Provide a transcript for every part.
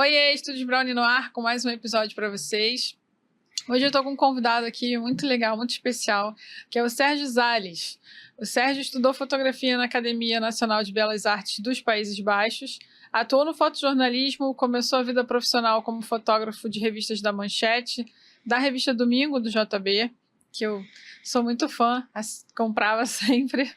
Oiê, Estúdios Brownie no ar, com mais um episódio para vocês. Hoje eu estou com um convidado aqui muito legal, muito especial, que é o Sérgio Zales. O Sérgio estudou fotografia na Academia Nacional de Belas Artes dos Países Baixos, atuou no fotojornalismo, começou a vida profissional como fotógrafo de revistas da Manchete, da revista Domingo, do JB, que eu sou muito fã, comprava sempre.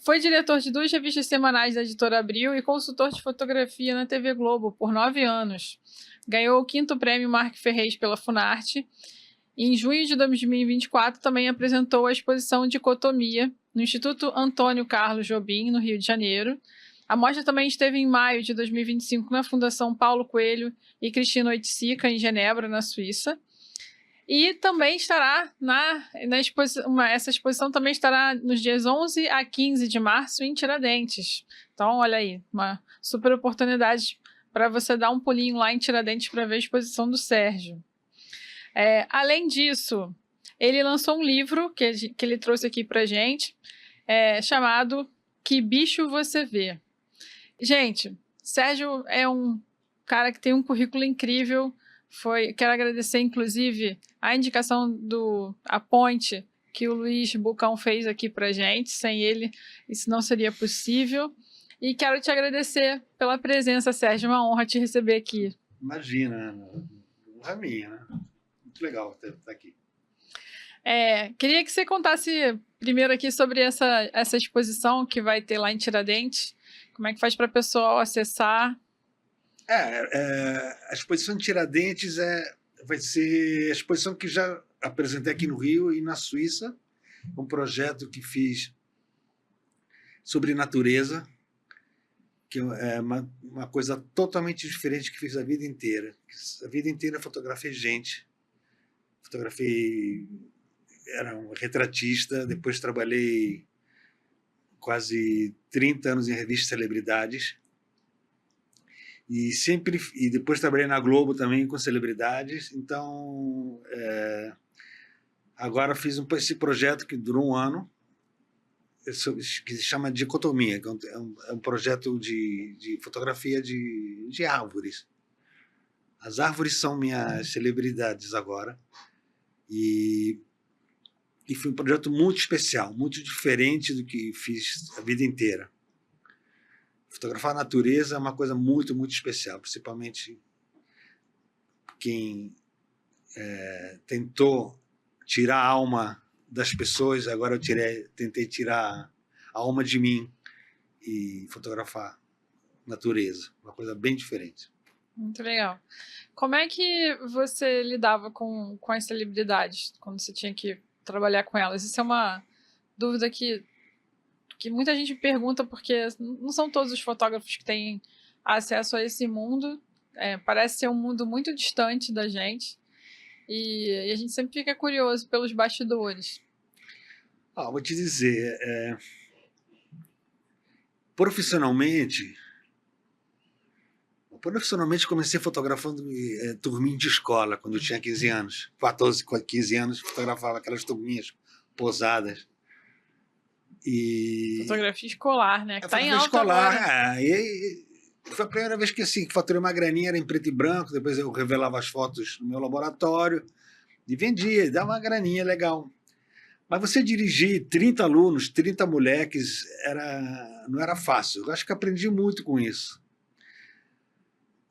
Foi diretor de 2 revistas semanais da Editora Abril e consultor de fotografia na TV Globo por 9 anos. Ganhou o 5º prêmio Marc Ferrez pela Funarte. E em junho de 2024 também apresentou a exposição Dicotomia no Instituto Antônio Carlos Jobim, no Rio de Janeiro. A mostra também esteve em maio de 2025 na Fundação Paulo Coelho e Cristina Oiticica, em Genebra, na Suíça. E também estará na exposição, essa exposição também estará nos dias 11 a 15 de março em Tiradentes. Então, olha aí, uma super oportunidade para você dar um pulinho lá em Tiradentes para ver a exposição do Sérgio. Além disso, ele lançou um livro que ele trouxe aqui para a gente, chamado Que Bicho Você Vê. Gente, Sérgio é um cara que tem um currículo incrível. Quero agradecer, inclusive, a indicação A Ponte, que o Luiz Bucão fez aqui pra gente. Sem ele, isso não seria possível. E quero te agradecer pela presença, Sérgio. Uma honra te receber aqui. Imagina, honra minha, né? Muito legal estar aqui. Queria que você contasse primeiro aqui sobre essa exposição que vai ter lá em Tiradentes. Como é que faz para o pessoal acessar? A exposição de Tiradentes vai ser a exposição que já apresentei aqui no Rio e na Suíça, um projeto que fiz sobre natureza, que é uma coisa totalmente diferente que fiz a vida inteira. A vida inteira fotografei gente, era um retratista, depois trabalhei quase 30 anos em revistas de celebridades, e depois trabalhei na Globo também com celebridades. Então agora fiz esse projeto que durou um ano, que se chama Dicotomia, que é um projeto de fotografia de árvores. As árvores são minhas celebridades agora, e foi um projeto muito especial, muito diferente do que fiz a vida inteira. Fotografar a natureza é uma coisa muito, muito especial, principalmente quem tentou tirar a alma das pessoas. Agora eu tentei tirar a alma de mim e fotografar natureza, uma coisa bem diferente. Muito legal. Como é que você lidava com as celebridades quando você tinha que trabalhar com elas? Isso é uma dúvida que muita gente pergunta, porque não são todos os fotógrafos que têm acesso a esse mundo. Parece ser um mundo muito distante da gente, e a gente sempre fica curioso pelos bastidores. Vou te dizer, profissionalmente comecei fotografando turminha de escola, quando eu tinha 15 anos. 14, 15 anos, fotografava aquelas turminhas posadas. Fotografia escolar, né? Que tá em alta escolar, agora. Foi a primeira vez que faturei uma graninha, era em preto e branco. Depois eu revelava as fotos no meu laboratório e vendia, dava uma graninha legal. Mas você dirigir 30 alunos, 30 moleques, não era fácil. Eu acho que aprendi muito com isso.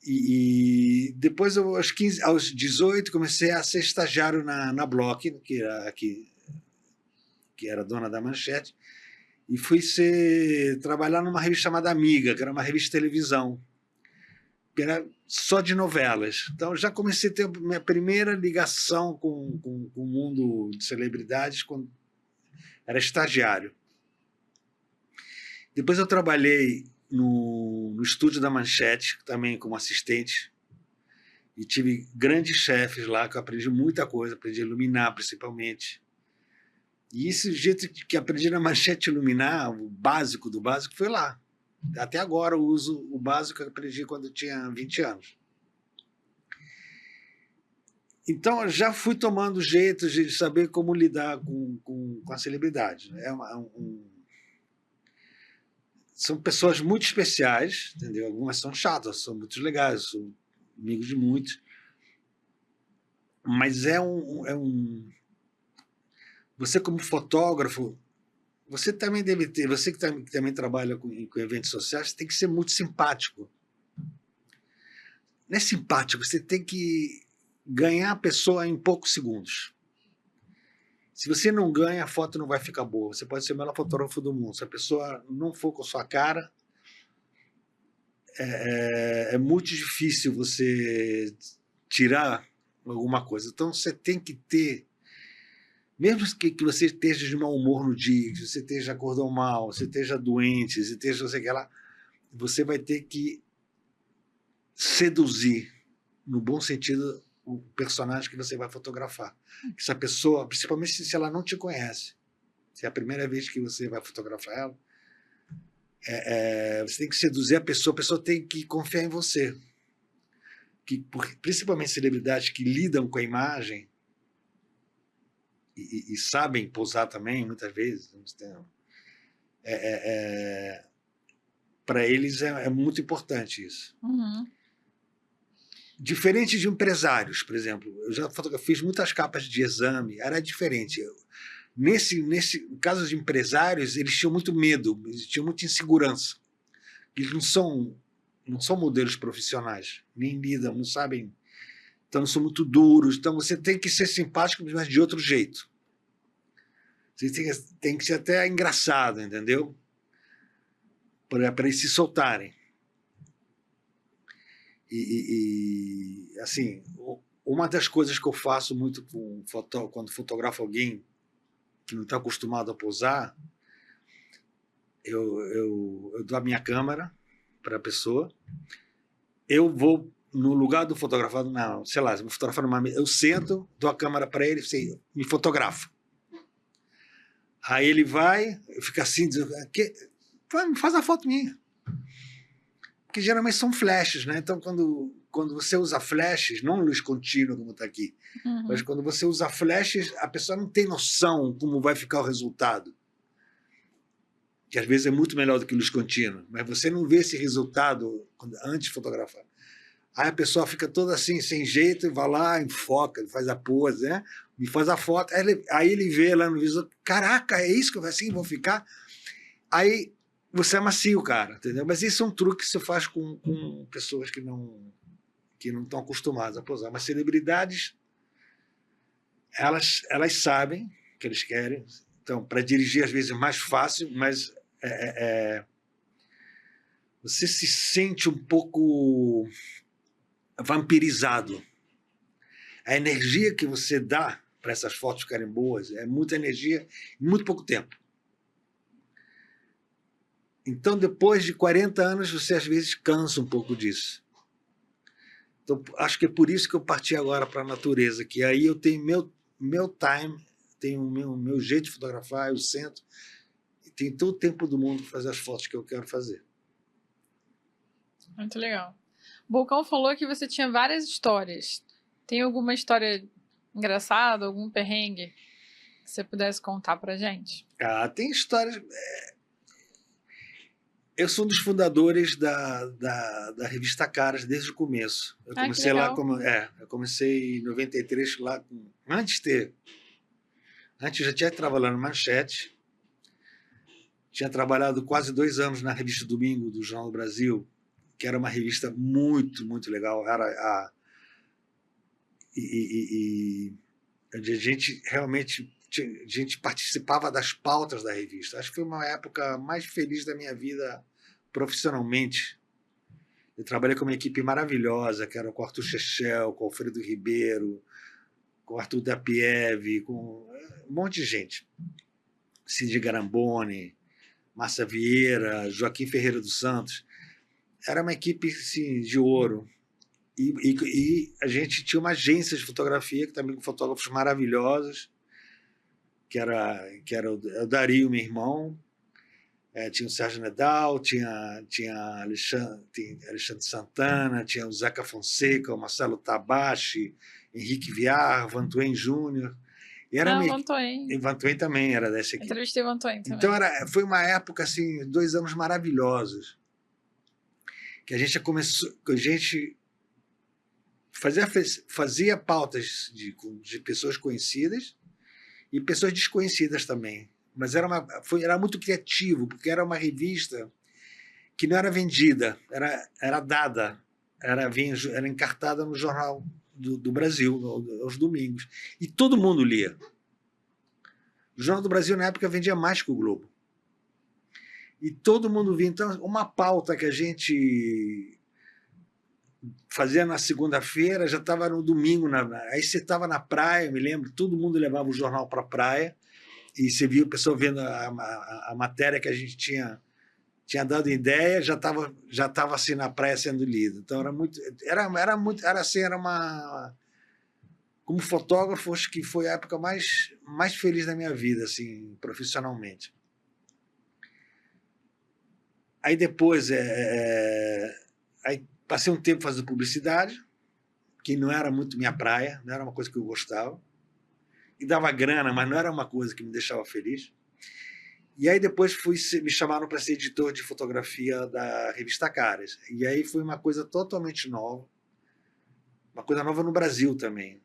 E depois, aos 18, comecei a ser estagiário na Block, que era dona da Manchete, e fui trabalhar numa revista chamada Amiga, que era uma revista de televisão, que era só de novelas. Então já comecei a ter minha primeira ligação com o mundo de celebridades quando era estagiário. Depois eu trabalhei no estúdio da Manchete, também como assistente, e tive grandes chefes lá, que eu aprendi muita coisa, aprendi a iluminar principalmente. E esse jeito que aprendi na Manchete a iluminar, o básico do básico, foi lá. Até agora eu uso o básico que eu aprendi quando eu tinha 20 anos. Então eu já fui tomando jeito de saber como lidar com a celebridade. São pessoas muito especiais, entendeu? Algumas são chatas, são muito legais. amigo de muitos. Mas você como fotógrafo, você também deve ter, você que também trabalha com eventos sociais, tem que ser muito simpático. Não é simpático, você tem que ganhar a pessoa em poucos segundos. Se você não ganha, a foto não vai ficar boa. Você pode ser o melhor fotógrafo do mundo. Se a pessoa não for com a sua cara, é muito difícil você tirar alguma coisa. Então você tem que ter, mesmo que você esteja de mau humor no dia, que você esteja acordando mal, você esteja doente, você esteja não sei o que lá, você vai ter que seduzir, no bom sentido, o personagem que você vai fotografar. Essa pessoa, principalmente se ela não te conhece, se é a primeira vez que você vai fotografar ela, você tem que seduzir a pessoa tem que confiar em você. Principalmente celebridades que lidam com a imagem e sabem posar também, muitas vezes, para eles é muito importante isso. Uhum. Diferente de empresários, por exemplo. Eu já fiz muitas capas de exame, era diferente. Nesse caso de empresários, eles tinham muito medo, eles tinham muita insegurança. Eles não são modelos profissionais, nem lidam, não sabem, então não são muito duros. Então você tem que ser simpático, mas de outro jeito. Você tem que ser até engraçado, entendeu? Para eles se soltarem. Assim, uma das coisas que eu faço muito quando fotografo alguém que não está acostumado a posar, eu dou a minha câmera para a pessoa, eu vou no lugar do fotografado, não, sei lá, se eu vou fotografar numa mesa, eu sento, dou a câmera para ele e me fotografa. Aí ele vai, fica assim, faz a foto minha. Porque geralmente são flashes, né? Então, quando você usa flashes, não luz contínua como está aqui, mas quando você usa flashes, a pessoa não tem noção como vai ficar o resultado. Que às vezes é muito melhor do que luz contínua, mas você não vê esse resultado antes de fotografar. Aí a pessoa fica toda assim, sem jeito, e vai lá, enfoca, faz a pose, né? Me faz a foto. Aí ele vê lá no visor, caraca, é isso que eu assim vou ficar? Aí você é macio, cara, entendeu? Mas isso é um truque que você faz com pessoas que não estão acostumadas a posar. Mas celebridades, elas sabem o que eles querem. Então, para dirigir, às vezes, é mais fácil, mas você se sente um pouco vampirizado. A energia que você dá para essas fotos ficarem boas é muita energia em muito pouco tempo. Então, depois de 40 anos, você às vezes cansa um pouco disso. Então, acho que é por isso que eu parti agora para a natureza, que aí eu tenho meu time, tenho o meu jeito de fotografar, eu sento, e tenho todo o tempo do mundo para fazer as fotos que eu quero fazer. Muito legal. O Bocão falou que você tinha várias histórias. Tem alguma história engraçada, algum perrengue que você pudesse contar pra gente? Tem histórias... Eu sou um dos fundadores da revista Caras desde o começo. Eu comecei lá eu comecei em 93 lá, antes eu já tinha trabalhado no Manchete, tinha trabalhado quase 2 anos na revista Domingo do Jornal do Brasil, que era uma revista muito, muito legal. A gente realmente a gente participava das pautas da revista. Acho que foi uma época mais feliz da minha vida profissionalmente. Eu trabalhei com uma equipe maravilhosa, que era com o Arthur Chechel, com o Alfredo Ribeiro, com o Arthur Dapiev, com um monte de gente. Cid Garamboni, Márcia Vieira, Joaquim Ferreira dos Santos. Era uma equipe assim, de ouro. E a gente tinha uma agência de fotografia, que também com fotógrafos maravilhosos, que era o Dario, meu irmão, tinha o Sérgio Nedal, tinha Alexandre Santana, tinha o Zeca Fonseca, o Marcelo Tabachi, Henrique Viar, Van Twain Júnior. Van Twain. E Van Twain também era dessa equipe. Entrevistei Van Twain também. Então foi uma época, assim, 2 anos maravilhosos, que a gente fazia pautas de pessoas conhecidas e pessoas desconhecidas também. Mas era muito criativo, porque era uma revista que não era vendida, era dada, era encartada no Jornal do Brasil, aos domingos. E todo mundo lia. O Jornal do Brasil, na época, vendia mais que o Globo. E todo mundo via. Então, uma pauta que a gente fazia na segunda-feira, já estava no domingo. Aí você estava na praia, me lembro, todo mundo levava o jornal para a praia, e você via o pessoal vendo a matéria que a gente tinha dado ideia, já estava assim na praia sendo lido. Então era uma, como fotógrafo, acho que foi a época mais feliz da minha vida, assim, profissionalmente. Aí depois aí passei um tempo fazendo publicidade, que não era muito minha praia, não era uma coisa que eu gostava, e dava grana, mas não era uma coisa que me deixava feliz. E aí depois me chamaram para ser editor de fotografia da revista Caras. E aí foi uma coisa totalmente nova, uma coisa nova no Brasil também.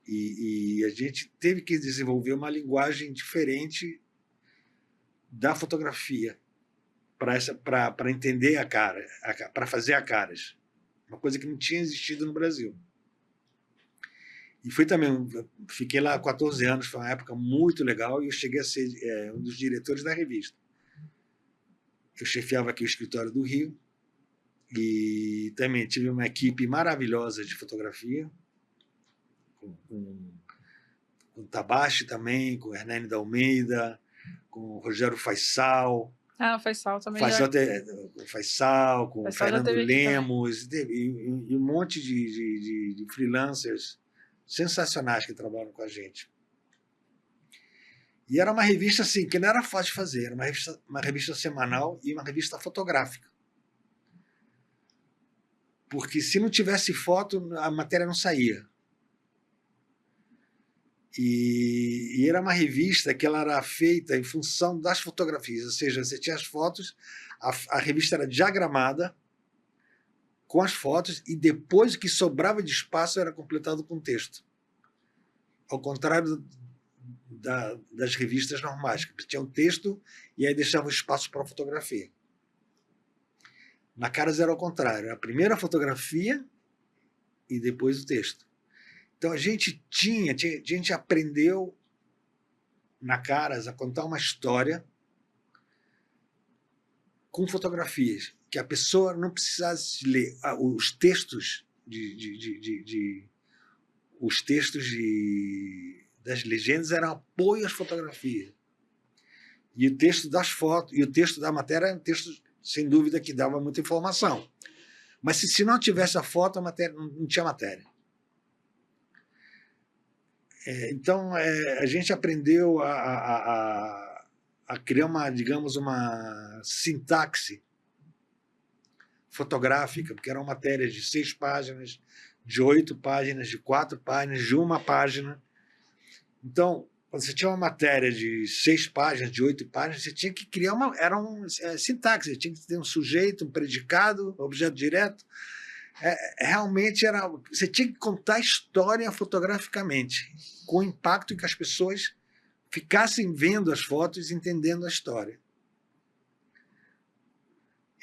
E a gente teve que desenvolver uma linguagem diferente da fotografia para entender a cara, para fazer a Caras. Uma coisa que não tinha existido no Brasil. E foi também, fiquei lá 14 anos, foi uma época muito legal, e eu cheguei a ser um dos diretores da revista. Eu chefiava aqui o escritório do Rio, e também tive uma equipe maravilhosa de fotografia, com o Tabachi também, com o Hernani da Almeida, com o Rogério Faisal. Ah, o Faisal também. Faisal, com o Fernando Lemos, e um monte de freelancers sensacionais que trabalham com a gente. E era uma revista assim, que não era fácil de fazer, era uma revista semanal e uma revista fotográfica. Porque se não tivesse foto, a matéria não saía. E era uma revista que ela era feita em função das fotografias, ou seja, você tinha as fotos, a revista era diagramada com as fotos, e depois o que sobrava de espaço era completado com texto. Ao contrário das revistas normais, que tinham texto e aí deixava espaço para a fotografia. Na Caras era ao contrário, a primeira fotografia e depois o texto. Então a gente aprendeu na Caras a contar uma história com fotografias, que a pessoa não precisasse ler os textos das legendas, eram apoio às fotografias. E o texto das fotos, e o texto da matéria era um texto, sem dúvida, que dava muita informação. Mas se não tivesse a foto, a matéria não tinha matéria. Então, a gente aprendeu a criar digamos, uma sintaxe fotográfica, porque eram matérias de 6 páginas, de 8 páginas, de 4 páginas, de 1 página. Então, quando você tinha uma matéria de 6 páginas, de 8 páginas, você tinha que criar sintaxe, você tinha que ter um sujeito, um predicado, objeto direto. Realmente você tinha que contar a história fotograficamente, com o impacto em que as pessoas ficassem vendo as fotos e entendendo a história.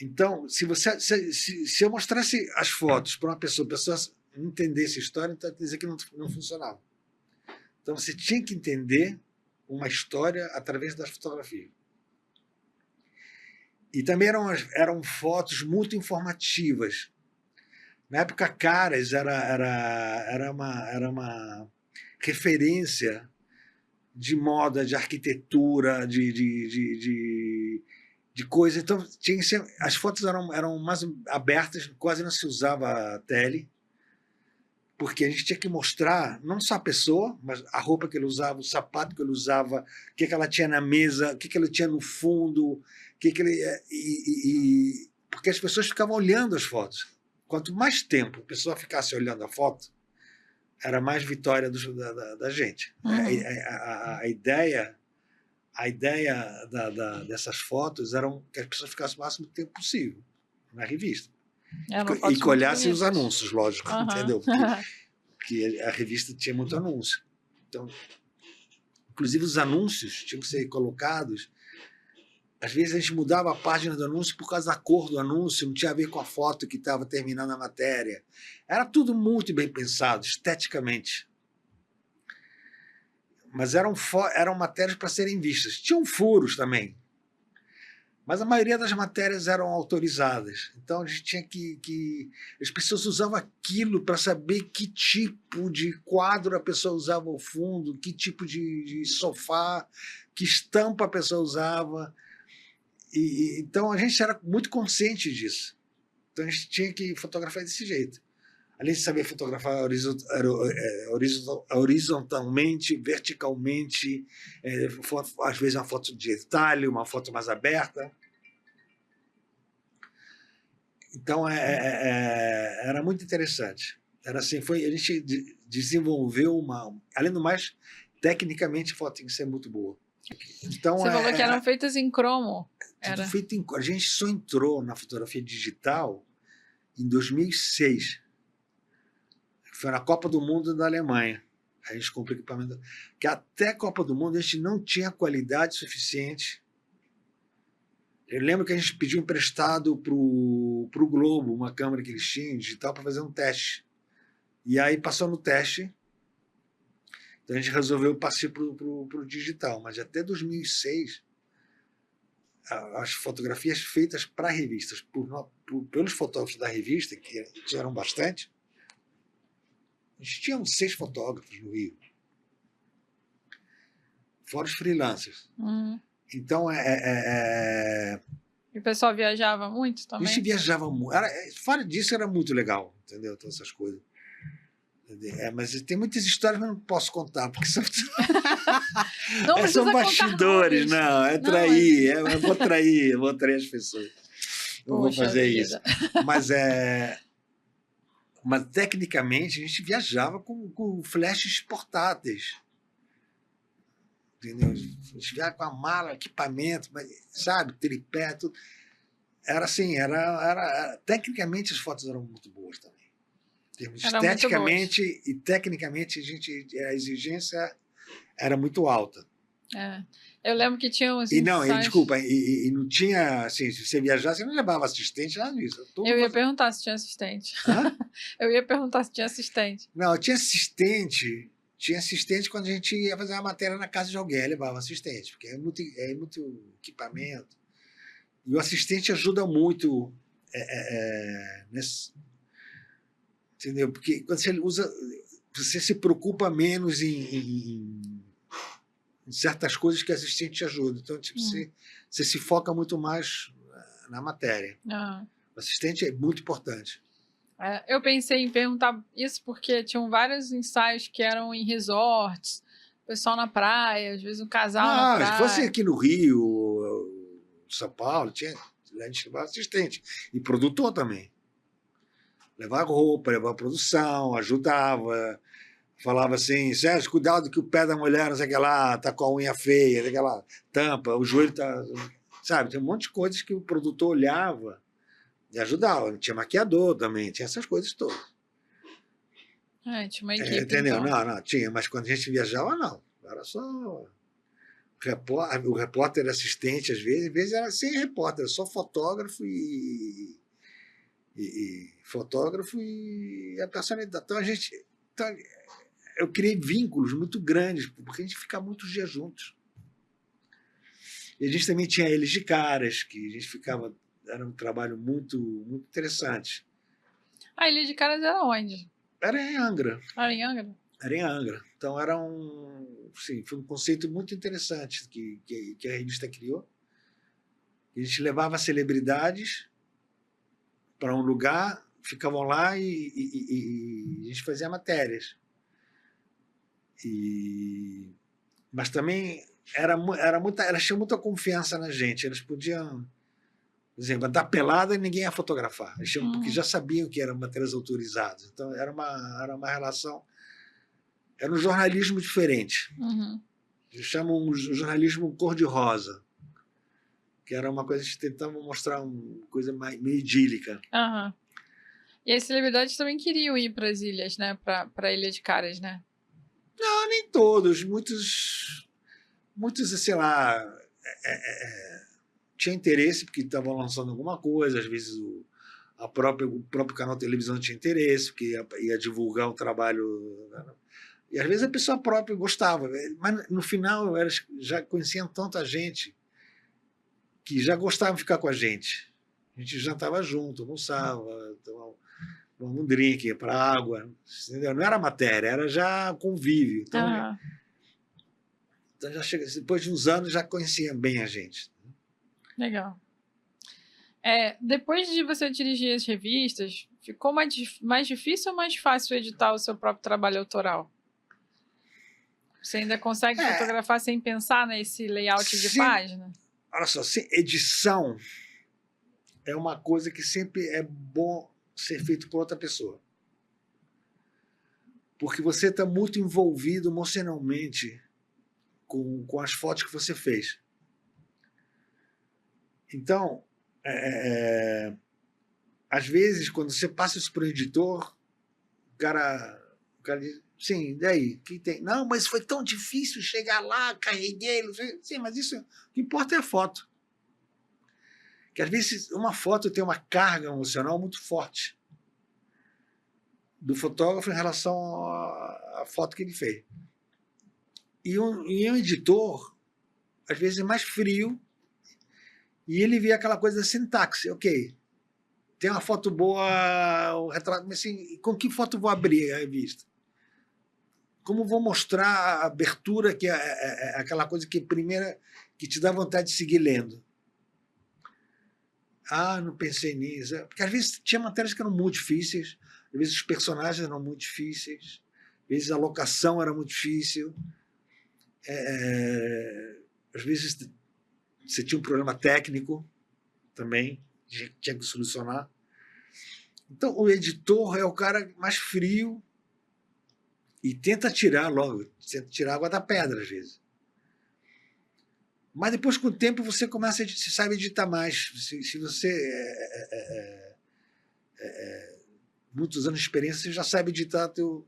Então, se eu mostrasse as fotos para uma pessoa, a pessoa não entendesse a história, então quer dizer que não funcionava. Então, você tinha que entender uma história através das fotografias. E também eram fotos muito informativas. Na época, Caras era uma referência de moda, de arquitetura, de coisa. Então, as fotos eram mais abertas, quase não se usava tele, porque a gente tinha que mostrar não só a pessoa, mas a roupa que ele usava, o sapato que ele usava, o que ela tinha na mesa, o que ele tinha no fundo, porque as pessoas ficavam olhando as fotos. Quanto mais tempo a pessoa ficasse olhando a foto, era mais vitória da gente. Uhum. A ideia dessas fotos era que as pessoas ficassem o máximo tempo possível na revista. Eram E fotos que muito olhassem os bonitas. anúncios, lógico, Aham. entendeu? Porque a revista tinha muito anúncio. Então, inclusive os anúncios tinham que ser colocados. Às vezes a gente mudava a página do anúncio por causa da cor do anúncio, não tinha a ver com a foto que estava terminando a matéria. Era tudo muito bem pensado, esteticamente. Mas eram matérias para serem vistas. Tinham furos também. Mas a maioria das matérias eram autorizadas. Então a gente tinha que as pessoas usavam aquilo para saber que tipo de quadro a pessoa usava ao fundo, que tipo de sofá, que estampa a pessoa usava. Então a gente era muito consciente disso. Então a gente tinha que fotografar desse jeito. Além de saber fotografar horizontalmente, verticalmente, às vezes uma foto de detalhe, uma foto mais aberta. Então era muito interessante. Era assim, a gente desenvolveu além do mais, tecnicamente a foto tem que ser muito boa. Então, Você falou que eram feitas em cromo. Tudo feito a gente só entrou na fotografia digital em 2006. Foi na Copa do Mundo da Alemanha. A gente comprou equipamento. Que até a Copa do Mundo a gente não tinha qualidade suficiente. Eu lembro que a gente pediu emprestado para o Globo uma câmera que eles tinham digital para fazer um teste. E aí passou no teste. Então a gente resolveu passar para o digital. Mas até 2006, as fotografias feitas para revistas pelos fotógrafos da revista, que eram bastante, a gente tinha uns 6 fotógrafos no Rio, fora os freelancers. Então, E o pessoal viajava muito também? A gente viajava muito. Fora disso, era muito legal, entendeu? Todas essas coisas. Mas tem muitas histórias, mas não posso contar, porque são, são bastidores. Não, trair. Eu vou trair as pessoas. Não vou fazer isso. Mas, tecnicamente, a gente viajava com flashes portáteis. Entendeu? A gente viajava com a mala, equipamento, sabe? Tripé, tudo. Era assim, tecnicamente as fotos eram muito boas também. Esteticamente e tecnicamente a exigência era muito alta. Eu lembro que tinha uns desculpa, e não tinha, assim, se você viajasse, você não levava assistente, nada disso. Eu ia perguntar se tinha assistente. Eu ia perguntar se tinha assistente. Não, tinha assistente quando a gente ia fazer uma matéria na casa de alguém, levava assistente, porque é muito equipamento. E o assistente ajuda muito nesse... Entendeu? Porque quando você usa, você se preocupa menos em certas coisas que o assistente te ajuda. Então, tipo, você se foca muito mais na matéria. O assistente é muito importante. Eu pensei em perguntar isso porque tinham vários ensaios que eram em resorts, pessoal na praia, às vezes um casal na praia. Se fosse aqui no Rio, São Paulo, a gente levava assistente. E produtor também. Levava roupa, levava produção, ajudava. Falava assim, Sérgio, cuidado que o pé da mulher, não sei o que lá, tá com a unha feia, sei lá, tampa, o joelho tá... Sabe, tem um monte de coisas que o produtor olhava e ajudava. Tinha maquiador também, tinha essas coisas todas. Tinha uma equipe, entendeu? Então. Não, tinha, mas quando a gente viajava, não. Era só... O repórter assistente, às vezes era sem repórter, era só fotógrafo e fotógrafo e a personalidade. Então, eu criei vínculos muito grandes, porque a gente fica muitos dias juntos. E a gente também tinha Eles de Caras, que a gente ficava... Era um trabalho muito, muito interessante. A Ilha de Caras era onde? Era em Angra. Era em Angra? Era em Angra. Então, foi um conceito muito interessante que a revista criou. A gente levava celebridades para um lugar, ficavam lá e a gente fazia matérias. Mas também elas tinham muita confiança na gente. Elas podiam, por exemplo, dar pelada e ninguém ia fotografar. Eles tinham, porque já sabiam que eram matérias autorizadas. Então era uma relação, era um jornalismo diferente. Eles chamam um jornalismo cor-de-rosa, que era uma coisa que a gente tentava mostrar uma coisa meio idílica. E as celebridades também queriam ir para as ilhas, né? Para a Ilha de Caras, né? Não, nem todos, muitos, sei lá, tinha interesse porque estavam lançando alguma coisa, às vezes o próprio canal de televisão tinha interesse, porque ia divulgar o trabalho. E às vezes a pessoa própria gostava, mas no final elas já conheciam tanta gente que já gostavam de ficar com a gente. A gente jantava junto, almoçava, tomava um drink, ia para água, entendeu? Não era matéria, era já convívio. Então, Aham. então já chega, depois de uns anos já conhecia bem a gente. Legal. Depois de você dirigir as revistas, ficou mais difícil ou mais fácil editar o seu próprio trabalho autoral? Você ainda consegue fotografar sem pensar nesse layout de página? Olha só, edição é uma coisa que sempre é bom ser feito por outra pessoa. Porque você está muito envolvido emocionalmente com as fotos que você fez. Então, às vezes, quando você passa isso para o editor, o cara diz, sim, daí? Que tem? Não, mas foi tão difícil chegar lá, carreguei. Sim, mas isso, o que importa é a foto. Que às vezes uma foto tem uma carga emocional muito forte do fotógrafo em relação à foto que ele fez. E um editor, às vezes, é mais frio, e ele vê aquela coisa da sintaxe. Ok, tem uma foto boa, um retrato, mas assim, com que foto vou abrir a revista? Como vou mostrar a abertura, que é aquela coisa que primeira que te dá vontade de seguir lendo? Ah, não pensei nisso. Porque às vezes tinha matérias que eram muito difíceis, às vezes os personagens eram muito difíceis, às vezes a locação era muito difícil, às vezes você tinha um problema técnico também, tinha que solucionar. Então, o editor é o cara mais frio e tenta tirar logo, tenta tirar água da pedra, às vezes. Mas depois, com o tempo, você começa você sabe editar mais. Se você muitos anos de experiência, você já sabe editar o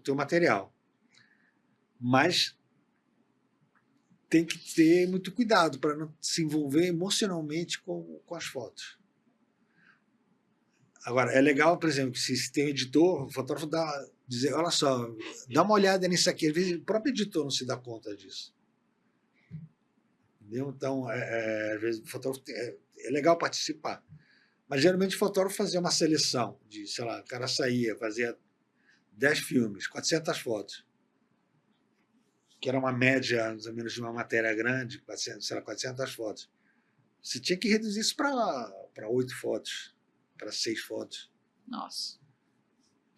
teu material. Mas tem que ter muito cuidado para não se envolver emocionalmente com as fotos. Agora, é legal, por exemplo, se tem um editor, o fotógrafo dizer, olha só, dá uma olhada nisso aqui. Às vezes o próprio editor não se dá conta disso. Entendeu? Então, às vezes o fotógrafo é legal participar. Mas geralmente o fotógrafo fazia uma seleção de, sei lá, o cara saía, fazia 10 filmes, 400 fotos, que era uma média, mais ou menos, de uma matéria grande, 400, sei lá, 400 fotos. Você tinha que reduzir isso para 8 fotos, para 6 fotos. Nossa.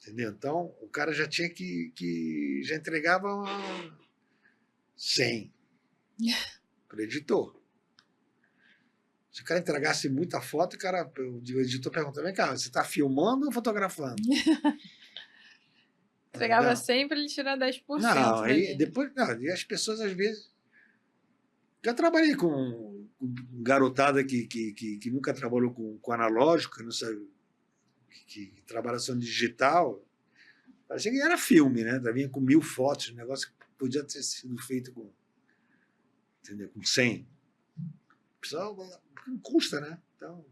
Entendeu? Então, o cara já tinha já entregava 100 para o editor. Se o cara entregasse muita foto, o editor perguntava, vem cá, você está filmando ou fotografando? Entregava sempre ele tirar 10%. Não, aí depois, não, e as pessoas às vezes. Já trabalhei com garotada que nunca trabalhou com analógico, não sabe, que trabalha só no digital. Parecia que era filme, né? Vinha com 1000 fotos, um negócio que podia ter sido feito com, entendeu? Com 100. O pessoal custa, né? Então,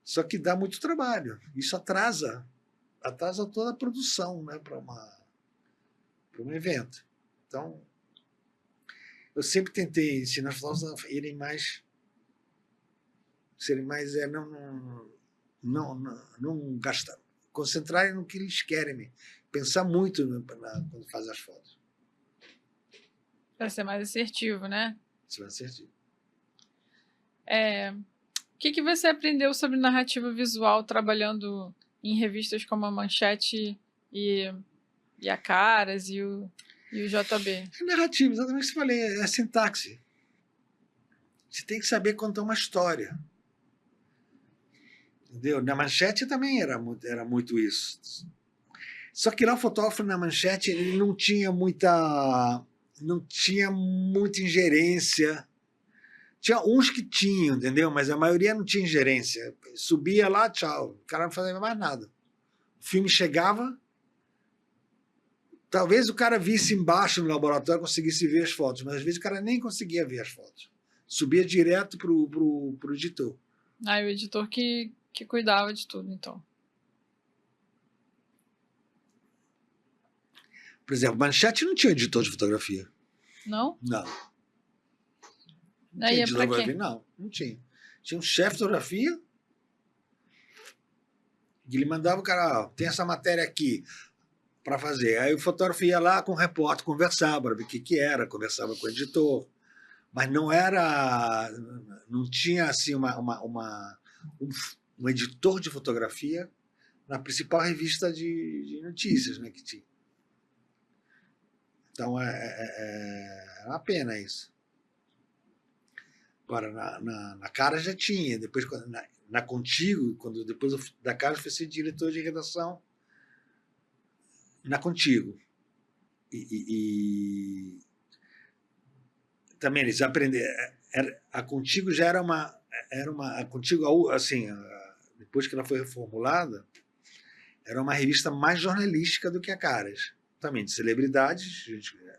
só que dá muito trabalho. Isso atrasa toda a produção, né? Para um evento. Então, eu sempre tentei ensinar as fotógrafos a serem mais não gastar, concentrarem no que eles querem, pensar muito quando faz as fotos. Para ser mais assertivo, né? Ser mais assertivo. O que você aprendeu sobre narrativa visual trabalhando em revistas como a Manchete e a Caras e o JB? Narrativa, exatamente o que eu falei, é a sintaxe. Você tem que saber contar uma história. Entendeu? Na Manchete também era muito isso. Só que lá o fotógrafo na Manchete ele não tinha muita ingerência Tinha uns que tinham, entendeu? Mas a maioria não tinha gerência. Subia lá, tchau. O cara não fazia mais nada. O filme chegava, talvez o cara visse embaixo no laboratório e conseguisse ver as fotos, mas às vezes o cara nem conseguia ver as fotos. Subia direto pro editor. Aí o editor que cuidava de tudo, então. Por exemplo, Manchete não tinha editor de fotografia. Não? Não. Não Aí tinha é editor pra de quê? fotografia, não. Não tinha. Tinha um chefe de fotografia que ele mandava o cara, ó, tem essa matéria aqui para fazer. Aí o fotógrafo ia lá com o repórter, conversava para ver o que era, conversava com o editor. Mas não era, não tinha assim um editor de fotografia na principal revista de notícias, né, que tinha. Então é uma pena isso. Agora, na Cara já tinha, depois na Contigo, quando depois da Cara eu fui ser diretor de redação na Contigo. E também eles aprenderam. A Contigo já era uma a Contigo, assim, depois que ela foi reformulada, era uma revista mais jornalística do que a Caras. Também de celebridades,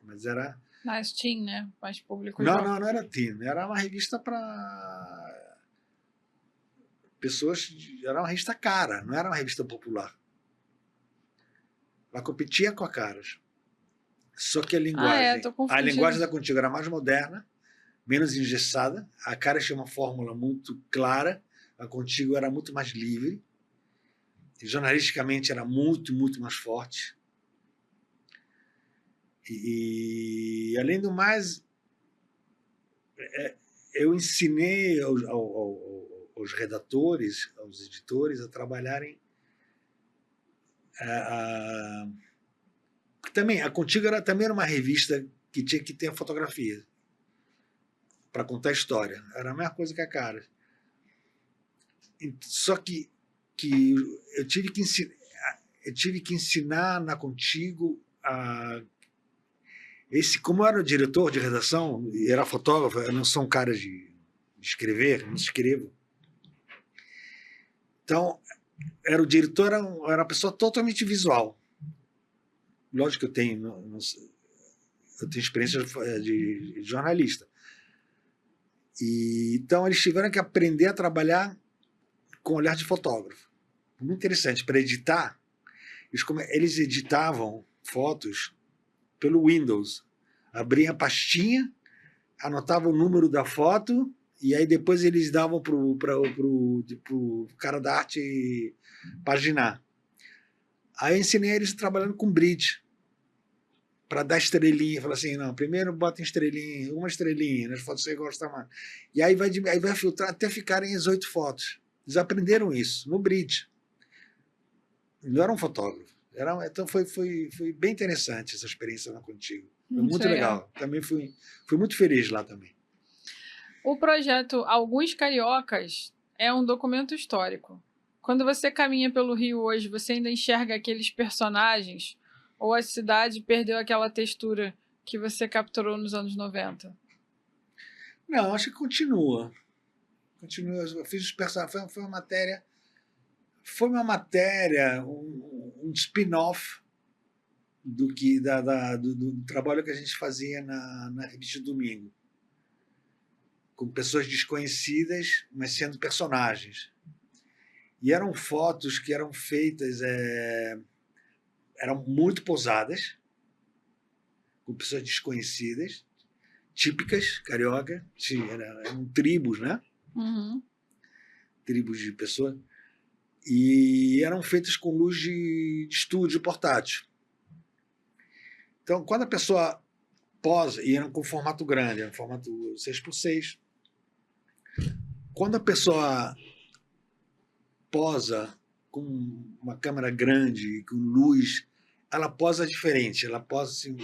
mas era. Mais teen, né? Mais público Não, jovem. não era teen, era uma revista para pessoas, era uma revista cara, não era uma revista popular. Ela competia com a Caras. Só que Tô a linguagem confundindo. da Contigo era mais moderna, menos engessada. A Caras tinha uma fórmula muito clara, a Contigo era muito mais livre. E, jornalisticamente era muito, muito mais forte. E além do mais, eu ensinei aos redatores, aos editores, a trabalharem. Também, a Contigo também era uma revista que tinha que ter fotografia para contar a história. Era a mesma coisa que a Cara. Só que eu tive que ensinar na Contigo como eu era o diretor de redação e era fotógrafo, eu não sou um cara de escrever, não escrevo. Então, era o diretor, era uma pessoa totalmente visual. Lógico que eu tenho experiência de jornalista. Então, eles tiveram que aprender a trabalhar com olhar de fotógrafo. Muito interessante. Para editar, eles editavam fotos pelo Windows. Abriam a pastinha, anotavam o número da foto e aí depois eles davam pro cara da arte paginar. Aí eu ensinei eles trabalhando com bridge para dar estrelinha. Falei assim, não, primeiro bota estrelinha, uma estrelinha nas fotos que você gosta mais. E aí vai filtrar até ficarem as 8 fotos. Eles aprenderam isso no bridge. Não era um fotógrafo. Então foi bem interessante essa experiência lá Contigo. Foi muito legal. Também fui muito feliz lá também. O projeto Alguns Cariocas é um documento histórico. Quando você caminha pelo Rio hoje, você ainda enxerga aqueles personagens? Ou a cidade perdeu aquela textura que você capturou nos anos 90? Não, acho que continua. Eu fiz os personagens. Foi uma matéria, um spin-off do trabalho que a gente fazia na revista Domingo, com pessoas desconhecidas, mas sendo personagens. E eram fotos que eram feitas, eram muito posadas, com pessoas desconhecidas, típicas, carioca, eram tribos, né? Uhum. Tribos de pessoas. E eram feitas com luz de estúdio portátil. Então, quando a pessoa posa, e eram com formato grande, era um formato 6x6, quando a pessoa posa com uma câmera grande, com luz, ela posa diferente, ela posa assim,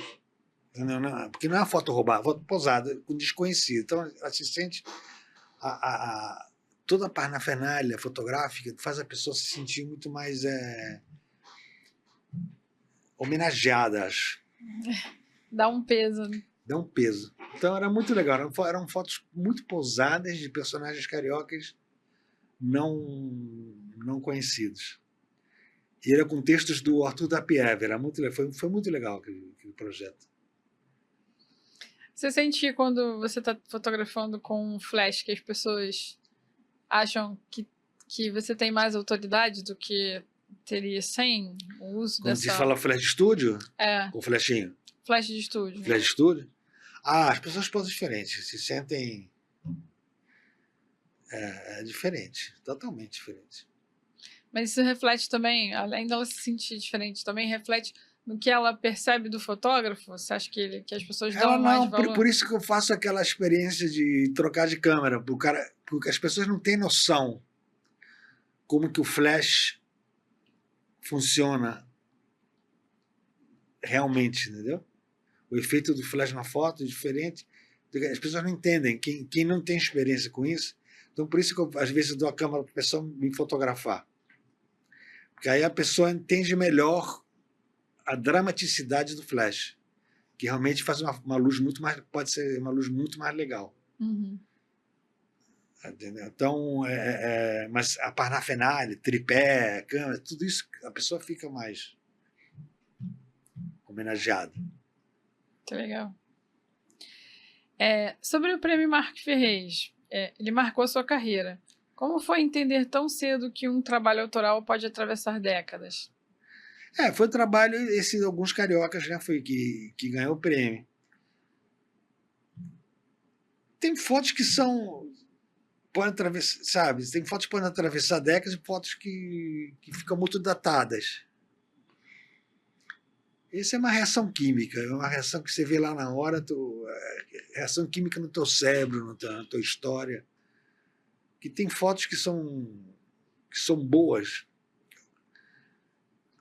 porque não é uma foto roubada, é uma foto posada com desconhecido. Então, ela se sente toda a parafernália fotográfica faz a pessoa se sentir muito mais homenageada, acho. Dá um peso. Dá um peso. Então era muito legal. Eram fotos muito pousadas de personagens cariocas não conhecidos. E era com textos do Arthur da Pieve. Foi muito legal aquele projeto. Você sente quando você está fotografando com um flash que as pessoas acham que você tem mais autoridade do que teria sem o uso Quando dessa... se fala flash studio, É, com flashinho, flash de estúdio. flash studio, as pessoas pensam diferente, se sentem diferente, totalmente diferente. Mas isso reflete também, além dela se sentir diferente, também reflete no que ela percebe do fotógrafo? Você acha que as pessoas Ela dão mais não, valor? por isso que eu faço aquela experiência de trocar de câmera, porque as pessoas não têm noção como que o flash funciona realmente, entendeu? O efeito do flash na foto é diferente. As pessoas não entendem. Quem não tem experiência com isso, então por isso que eu, às vezes, dou a câmera para a pessoa me fotografar. Porque aí a pessoa entende melhor a dramaticidade do flash, que realmente faz uma luz muito mais, pode ser uma luz muito mais legal. Uhum. Entendeu? Então, mas a parafernalha, tripé, câmera, tudo isso, a pessoa fica mais homenageada. Que legal. Sobre o prêmio Marco Ferrez, ele marcou a sua carreira. Como foi entender tão cedo que um trabalho autoral pode atravessar décadas? Foi um trabalho, esse alguns cariocas, né, foi que ganhou o prêmio. Tem fotos que podem atravessar, sabe? Tem fotos que podem atravessar décadas e fotos que ficam muito datadas. Isso é uma reação química, é uma reação que você vê lá na hora, reação química no teu cérebro, na tua história. Que tem fotos que são boas.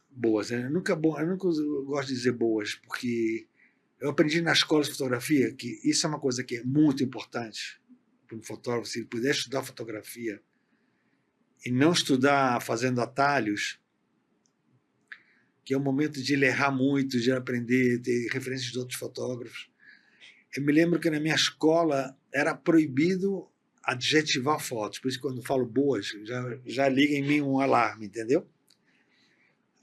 Boas, né? Eu nunca gosto de dizer boas, porque eu aprendi na escola de fotografia que isso é uma coisa que é muito importante para um fotógrafo. Se ele puder estudar fotografia e não estudar fazendo atalhos, que é o momento de ele errar muito, de aprender, ter referências de outros fotógrafos. Eu me lembro que na minha escola era proibido adjetivar fotos, por isso quando eu falo boas, já liga em mim um alarme, entendeu?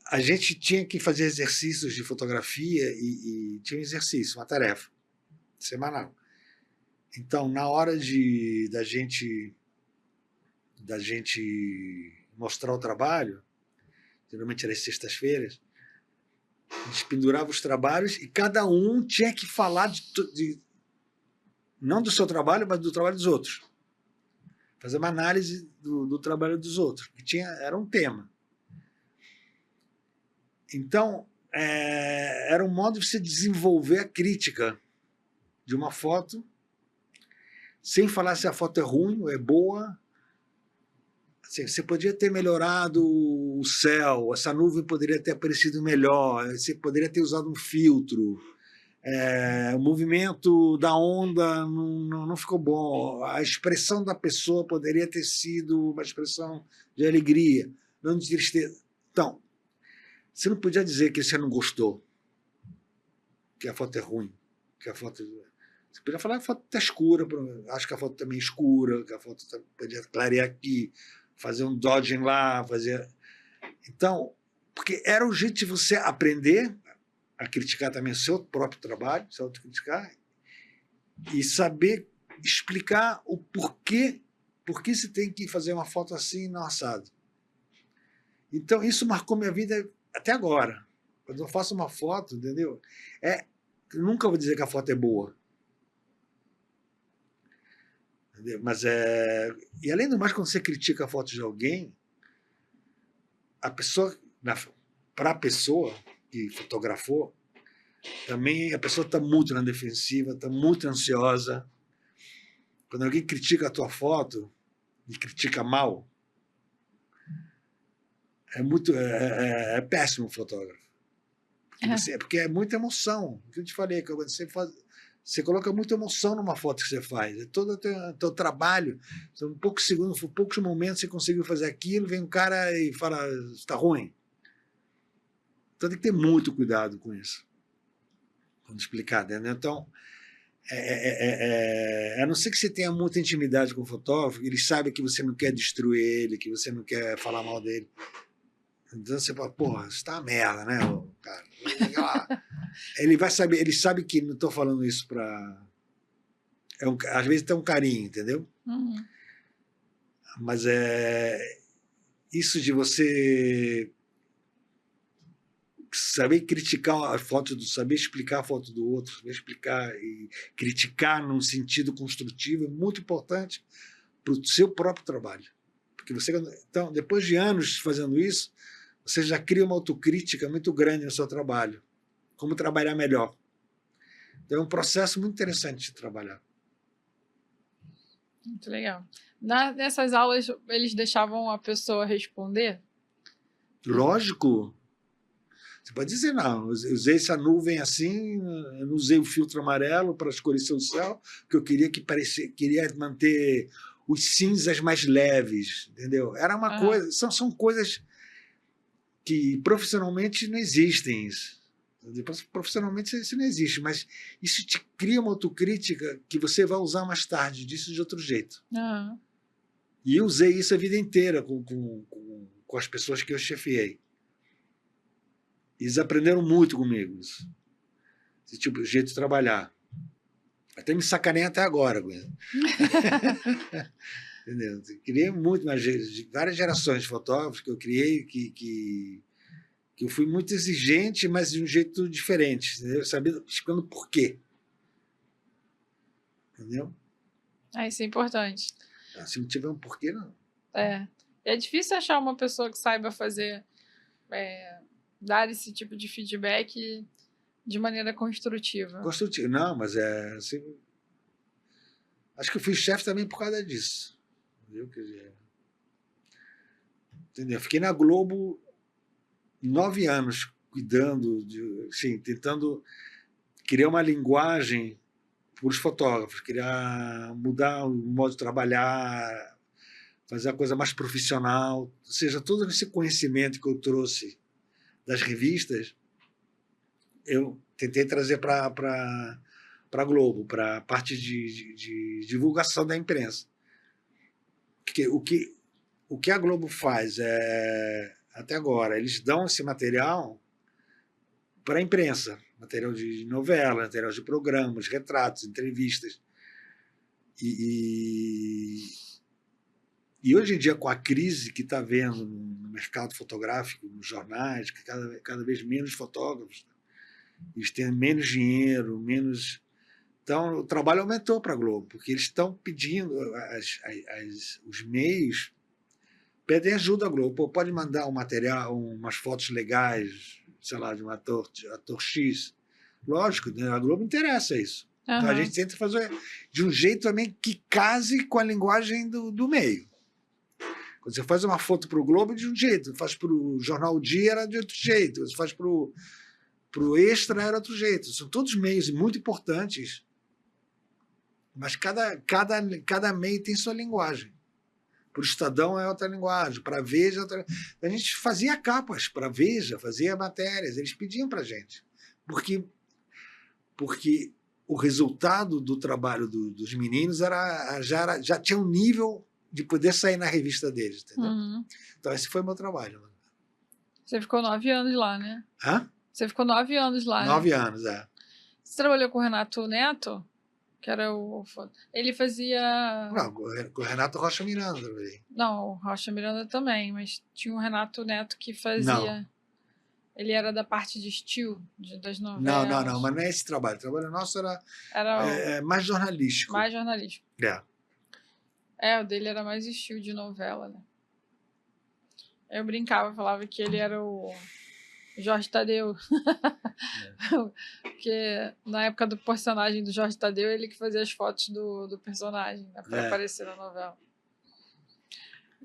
A gente tinha que fazer exercícios de fotografia e tinha um exercício, uma tarefa semanal. Então, na hora da gente mostrar o trabalho, geralmente era às sextas-feiras, a gente pendurava os trabalhos e cada um tinha que falar não do seu trabalho, mas do trabalho dos outros. Fazer uma análise do trabalho dos outros, que era um tema. Então, era um modo de você desenvolver a crítica de uma foto, sem falar se a foto é ruim ou é boa. Assim, você podia ter melhorado o céu, essa nuvem poderia ter aparecido melhor, você poderia ter usado um filtro, o movimento da onda não ficou bom, a expressão da pessoa poderia ter sido uma expressão de alegria, não de tristeza. Então, você não podia dizer que você não gostou, que a foto é ruim, que a foto... Você podia falar que a foto está escura, acho que a foto também é escura, que a foto podia clarear aqui, fazer um dodging lá, fazer... Então, porque era o jeito de você aprender a criticar também o seu próprio trabalho, se autocriticar, e saber explicar o porquê você tem que fazer uma foto assim, não assado. Então, isso marcou minha vida até agora. Quando eu faço uma foto, entendeu? Eu nunca vou dizer que a foto é boa. Entendeu? Mas e além do mais, quando você critica a foto de alguém, para a pessoa que fotografou, também a pessoa está muito na defensiva, está muito ansiosa. Quando alguém critica a tua foto, e critica mal, é péssimo o fotógrafo. Porque é muita emoção. O que eu te falei, que você coloca muita emoção numa foto que você faz. É todo o teu trabalho. São poucos segundos, poucos momentos você conseguiu fazer aquilo, vem um cara e fala, está ruim. Então tem que ter muito cuidado com isso. Quando explicar, né? Então, A não ser que você tenha muita intimidade com o fotógrafo, ele sabe que você não quer destruir ele, que você não quer falar mal dele. Então você fala, porra, isso tá uma merda, né, cara? Ele vai saber, ele sabe que não estou falando isso para. Às vezes tem um carinho, entendeu? Uhum. Mas isso de você saber criticar a foto saber explicar a foto do outro, saber explicar e criticar num sentido construtivo é muito importante para o seu próprio trabalho. Porque então, depois de anos fazendo isso, você já cria uma autocrítica muito grande no seu trabalho. Como trabalhar melhor. Então é um processo muito interessante de trabalhar. Muito legal. Nessas aulas, eles deixavam a pessoa responder? Lógico. Você pode dizer, não, eu usei essa nuvem assim, eu não usei o filtro amarelo para escurecer o céu, porque eu queria manter os cinzas mais leves, entendeu? Era uma coisa, são coisas que profissionalmente não existem. Profissionalmente isso não existe, mas isso te cria uma autocrítica que você vai usar mais tarde, disso de outro jeito. Uhum. E eu usei isso a vida inteira com as pessoas que eu chefiei. Eles aprenderam muito comigo isso. Esse tipo de jeito de trabalhar. Até me sacaneiam até agora com isso. Entendeu? Eu criei muito, várias gerações de fotógrafos que eu criei que eu fui muito exigente, mas de um jeito diferente. Entendeu? Sabia, explicando por quê. Entendeu? Isso é importante. Se não tiver um porquê, não. É difícil achar uma pessoa que saiba fazer, dar esse tipo de feedback de maneira construtiva. Construtivo, não, mas assim, acho que eu fui chefe também por causa disso. Entendeu? Quer dizer, entendeu? Fiquei na Globo 9 anos cuidando, assim, tentando criar uma linguagem para os fotógrafos, mudar o modo de trabalhar, fazer a coisa mais profissional. Ou seja, todo esse conhecimento que eu trouxe das revistas, eu tentei trazer para a Globo, para a parte de divulgação da imprensa. Porque o que a Globo faz até agora, eles dão esse material para a imprensa, material de novela, material de programas, retratos, entrevistas. E hoje em dia, com a crise que está havendo no mercado fotográfico, nos jornais, que cada vez menos fotógrafos, eles têm menos dinheiro, menos. Então, o trabalho aumentou para a Globo, porque eles estão pedindo, os meios pedem ajuda à Globo. Pô, pode mandar um material, umas fotos legais, sei lá, de um ator X. Lógico, né? A Globo interessa isso. Uhum. Então a gente tenta fazer de um jeito também que case com a linguagem do meio. Quando você faz uma foto para o Globo, é de um jeito. Faz para o Jornal Dia, era de outro jeito. Você faz para o Extra, era de outro jeito. São todos meios muito importantes, mas cada meio tem sua linguagem. Para o Estadão é outra linguagem, para a Veja é outra. A gente fazia capas para a Veja, fazia matérias, eles pediam para a gente. Porque o resultado do trabalho dos meninos já tinha um nível de poder sair na revista deles, entendeu? Uhum. Então esse foi o meu trabalho. Você ficou 9 anos lá, né? Hã? Você ficou 9 anos lá, 9 né? anos, Você trabalhou com o Renato Neto? Que era Ele fazia... Não, com o Renato Rocha Miranda trabalhei. Não, o Rocha Miranda também, mas tinha o Renato Neto que fazia... Não. Ele era da parte de estilo, das novelas. Não, mas não é esse trabalho. O trabalho nosso Era mais jornalístico. mais jornalístico. O dele era mais estilo de novela, né? Eu brincava, falava que ele era o Jorge Tadeu. Porque na época do personagem do Jorge Tadeu, ele que fazia as fotos do personagem, né, para aparecer na novela.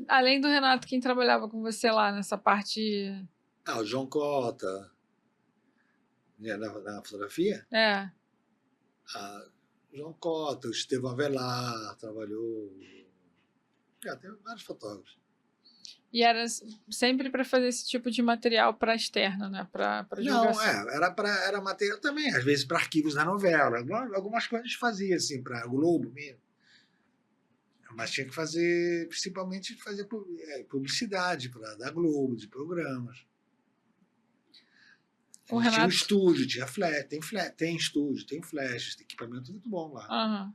Além do Renato, quem trabalhava com você lá nessa parte... o João Cota. Na fotografia? João Cota, o Estevão Avelar trabalhou. Tem vários fotógrafos. E era sempre para fazer esse tipo de material para externo, né? Para Não, divulgação. era material também, às vezes para arquivos da novela. Algumas coisas a gente fazia, assim, para Globo mesmo. Mas tinha que fazer, principalmente, fazer publicidade da Globo, de programas. O A gente tinha um Renato. estúdio, tinha flash, tem estúdio, tem flash, tem equipamento muito bom lá. Aham.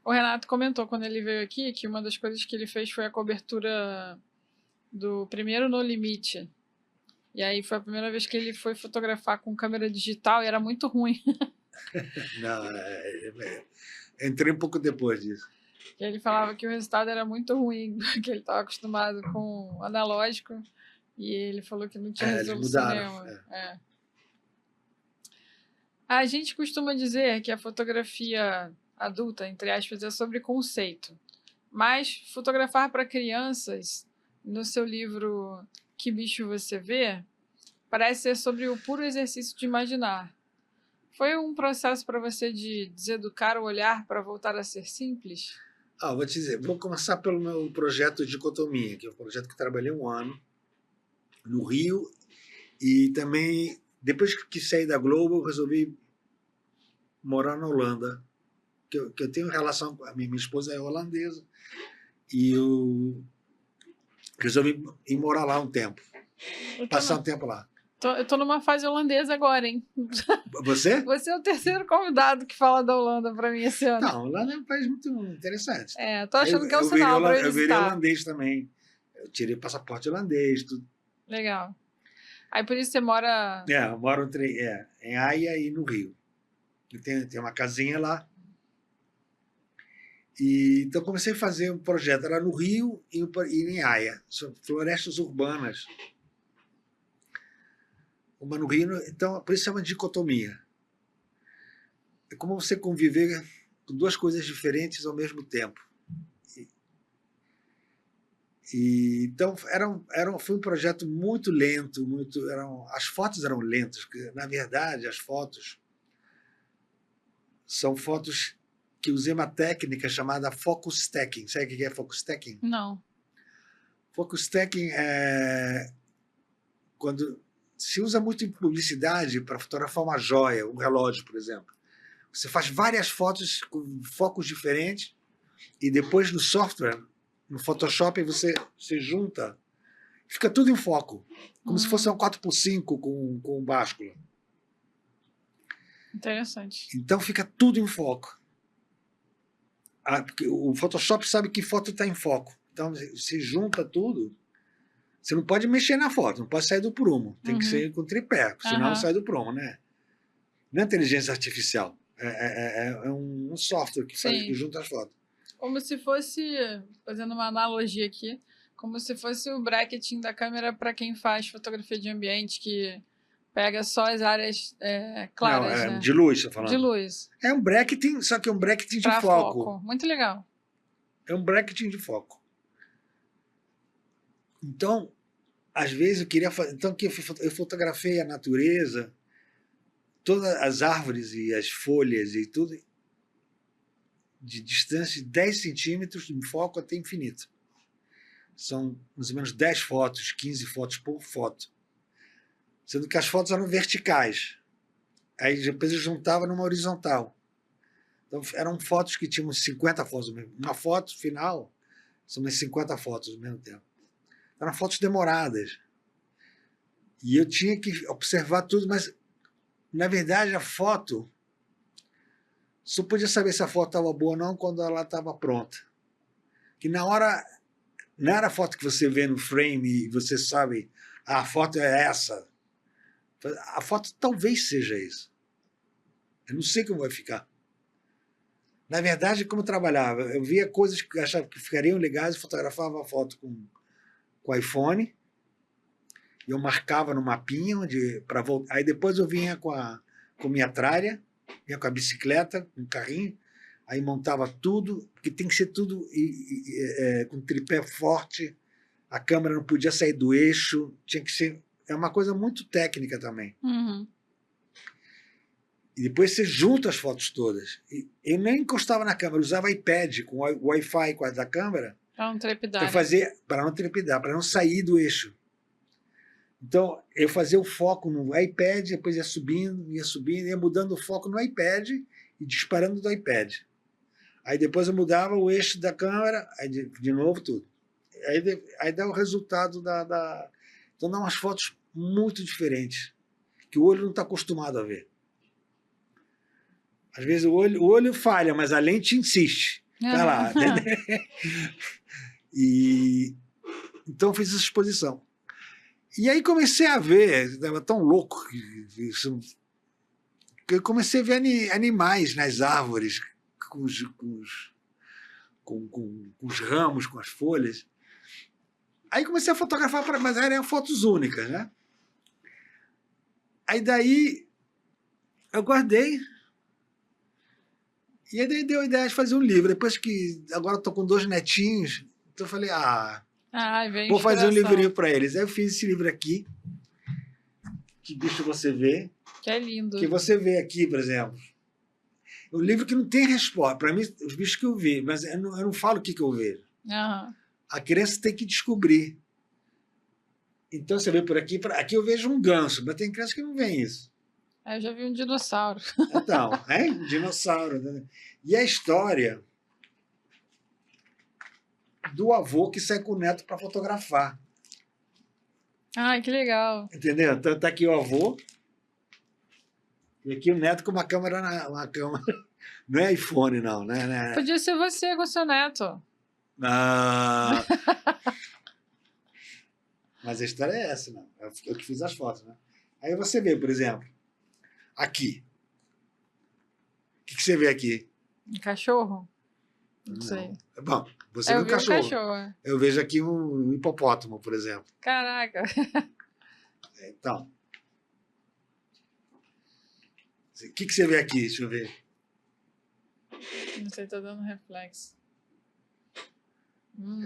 O Renato comentou quando ele veio aqui que uma das coisas que ele fez foi a cobertura do primeiro No Limite. E aí foi a primeira vez que ele foi fotografar com câmera digital e era muito ruim. Não, entrei um pouco depois disso. E ele falava que o resultado era muito ruim, que ele estava acostumado com analógico e ele falou que não tinha Eles resolução mudaram. nenhuma. A gente costuma dizer que a fotografia adulta, entre aspas, é sobre conceito. Mas fotografar para crianças, no seu livro Que Bicho Você Vê, parece ser sobre o puro exercício de imaginar. Foi um processo para você de deseducar o olhar para voltar a ser simples? Vou te dizer, vou começar pelo meu projeto Dicotomia, que é um projeto que trabalhei 1 ano no Rio, e também, depois que saí da Globo, eu resolvi morar na Holanda, que eu tenho relação, a minha esposa é holandesa, e eu resolvi ir morar lá um tempo, passar um tempo lá. Eu tô numa fase holandesa agora, hein? Você? Você é o terceiro convidado que fala da Holanda para mim esse ano. Não, a Holanda é um país muito interessante. Tô achando que é um sinal para eu visitar. Eu virei holandês também. Eu tirei passaporte holandês, tudo. Legal. Aí por isso você mora... Eu moro em Haia e no Rio. Tem uma casinha lá. Então comecei a fazer um projeto, era no Rio e em Haia, florestas urbanas. Uma no Rio, então por isso chama de dicotomia. É como você conviver com duas coisas diferentes ao mesmo tempo. Então foi um projeto muito lento, as fotos eram lentas, porque na verdade as fotos são fotos que usei uma técnica chamada focus stacking. Sabe o que é focus stacking? Não. Focus stacking é quando se usa muito em publicidade para fotografar uma joia, um relógio, por exemplo. Você faz várias fotos com focos diferentes e depois no software, no Photoshop, você junta, fica tudo em foco, como se fosse um 4x5 com báscula. Interessante. Então fica tudo em foco. Porque o Photoshop sabe que foto está em foco. Então você junta tudo. Você não pode mexer na foto, não pode sair do prumo. Tem que ser com tripé, senão sai do prumo, né? Não é inteligência artificial. É um software que junta as fotos. Como se fosse, fazendo uma analogia aqui, como se fosse o bracketing da câmera para quem faz fotografia de ambiente, que pega só as áreas claras, né? De luz, você tá falando? De luz. É um bracketing, só que é um bracketing de foco. Muito legal. É um bracketing de foco. Então, às vezes eu queria fazer... Então, eu fotografei a natureza, todas as árvores e as folhas e tudo, de distância de 10 centímetros, de foco até infinito. São mais ou menos 10 fotos, 15 fotos por foto. Sendo que as fotos eram verticais. Aí depois eu juntava numa horizontal. Então eram fotos que tinham 50 fotos. Uma foto final são umas 50 fotos ao mesmo tempo. Eram fotos demoradas. E eu tinha que observar tudo, mas na verdade a foto só podia saber se a foto estava boa ou não quando ela estava pronta. Que na hora, não era a foto que você vê no frame e você sabe, a foto é essa. A foto talvez seja isso. Eu não sei como vai ficar. Na verdade, como eu trabalhava, eu via coisas que eu achava que ficariam legais e fotografava a foto com iPhone. E eu marcava no mapinha para voltar. Aí depois eu vinha com minha tralha, vinha com a bicicleta, com o carrinho, aí montava tudo, porque tem que ser tudo com tripé forte, a câmera não podia sair do eixo, tinha que ser... É uma coisa muito técnica também. E depois você junta as fotos todas. Eu nem encostava na câmera, usava iPad com o Wi-Fi da câmera, Para não trepidar. Eu fazia para não trepidar, para não sair do eixo. Então, eu fazia o foco no iPad, depois ia subindo, ia mudando o foco no iPad e disparando do iPad. Aí depois eu mudava o eixo da câmera, aí de novo tudo. Aí dá o resultado da... Então dá umas fotos muito diferentes, que o olho não está acostumado a ver. Às vezes o olho falha, mas a lente insiste. Tá lá. Então eu fiz essa exposição. E aí comecei a ver, estava tão louco que eu comecei a ver animais nas árvores, com os ramos, com as folhas. Aí comecei a fotografar, mas eram fotos únicas, né? Aí daí eu guardei. E aí deu a ideia de fazer um livro. Depois que agora estou com 2 netinhos, então eu falei, vou fazer um livrinho para eles. Aí eu fiz esse livro aqui. Que bicho você vê? Que é lindo. Que você vê aqui, por exemplo. É um livro que não tem resposta. Para mim, os bichos que eu vi, mas eu não falo o que eu vejo. Uhum. A criança tem que descobrir. Então você vê por aqui, aqui eu vejo um ganso, mas tem crianças que não veem isso. Eu já vi um dinossauro. Então, um dinossauro. Né? E a história do avô que sai com o neto para fotografar. Ai, que legal. Entendeu? Então tá aqui o avô e aqui o neto com uma câmera. Não é iPhone, não, né? Podia ser você com o seu neto. Não. Mas a história é essa, não. Eu que fiz as fotos, né? Aí você vê, por exemplo, aqui. O que você vê aqui? Um cachorro? Não sei. Bom, você vê um cachorro. Cachorro. Eu vejo aqui um hipopótamo, por exemplo. Caraca. Então. O que você vê aqui? Deixa eu ver. Não sei, tô dando reflexo.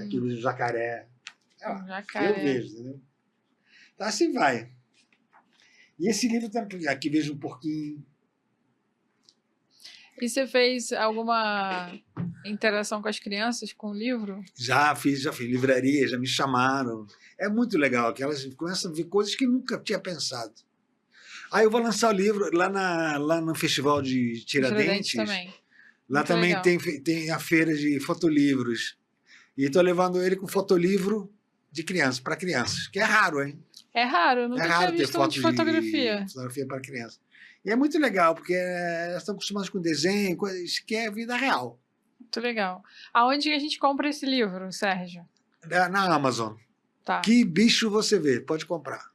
Aqui eu vejo jacaré. Jacaré. Eu vejo, entendeu? Então, assim vai. E esse livro também. Aqui vejo um porquinho. E você fez alguma interação com as crianças com o livro? Já fiz livraria, já me chamaram. É muito legal, que elas começam a ver coisas que nunca tinha pensado. Aí eu vou lançar o livro lá no Festival de Tiradentes. Também. Lá muito também legal. tem a feira de fotolivros. E estou levando ele com fotolivro de crianças, para crianças, que é raro, hein? É raro, eu nunca tinha visto um de fotografia. Fotografia para criança. E é muito legal, porque elas estão acostumadas com desenho, coisas que é vida real. Muito legal. Aonde a gente compra esse livro, Sérgio? Na Amazon. Tá. Que bicho você vê? Pode comprar.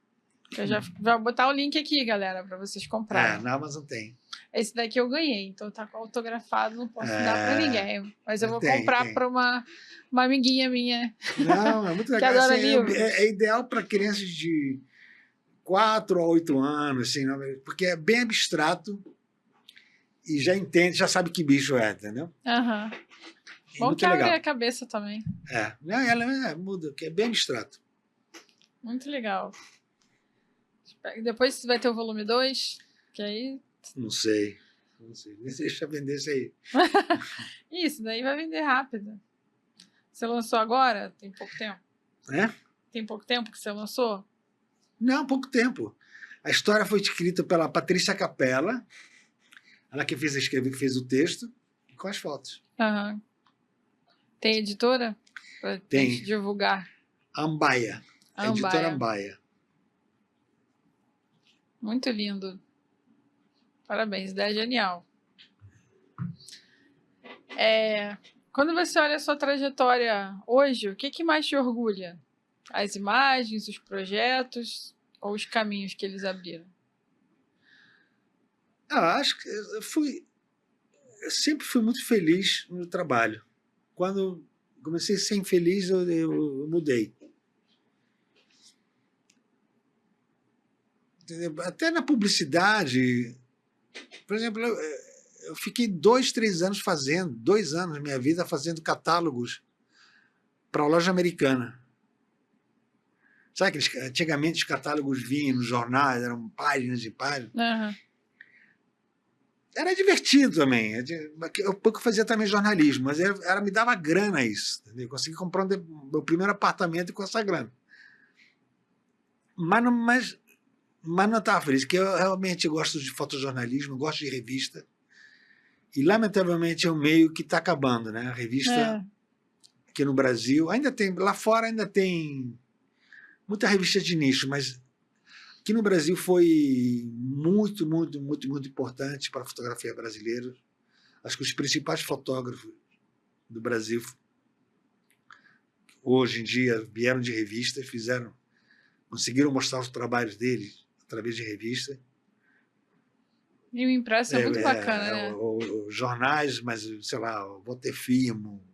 Eu já vou botar o link aqui, galera, para vocês comprarem. Na Amazon tem. Esse daqui eu ganhei, então tá autografado, não posso dar para ninguém. Mas eu vou comprar para uma amiguinha minha. Não, é muito legal. Que adora livros. É ideal para crianças de 4 a 8 anos, assim, porque é bem abstrato e já entende, já sabe que bicho é, entendeu? Aham. Bom que abre a cabeça também. Ela muda, que é bem abstrato. Muito legal. Depois vai ter o volume 2, que aí... Não sei. Deixa eu vender isso aí. Isso, daí vai vender rápido. Você lançou agora? Tem pouco tempo? Tem pouco tempo que você lançou? Não, pouco tempo. A história foi escrita pela Patrícia Capella, ela que fez o texto, com as fotos. Uhum. Tem editora? Pra gente divulgar. Ambaia. A editora Ambaia. Muito lindo. Parabéns, ideia genial. Quando você olha a sua trajetória hoje, o que mais te orgulha? As imagens, os projetos ou os caminhos que eles abriram? Acho que eu sempre fui muito feliz no trabalho. Quando comecei a ser infeliz, eu mudei. Até na publicidade, por exemplo, eu fiquei 2, 3 anos 2 anos da minha vida fazendo catálogos para a loja americana. Sabe que antigamente os catálogos vinham nos jornais, eram páginas e páginas. Uhum. Era divertido também. Eu pouco fazia também jornalismo, mas me dava grana isso. Entendeu? Eu consegui comprar meu primeiro apartamento com essa grana. Mas não estava feliz, porque eu realmente gosto de fotojornalismo, gosto de revista. E, lamentavelmente, é um meio que está acabando, né? A revista, aqui no Brasil, ainda tem, lá fora ainda tem muita revista de nicho, mas aqui no Brasil foi muito, muito, muito, muito importante para a fotografia brasileira. Acho que os principais fotógrafos do Brasil, hoje em dia, vieram de revistas, conseguiram mostrar os trabalhos deles através de revista. E o impresso é muito bacana, né? Os jornais, mas, sei lá, o Walter Firmo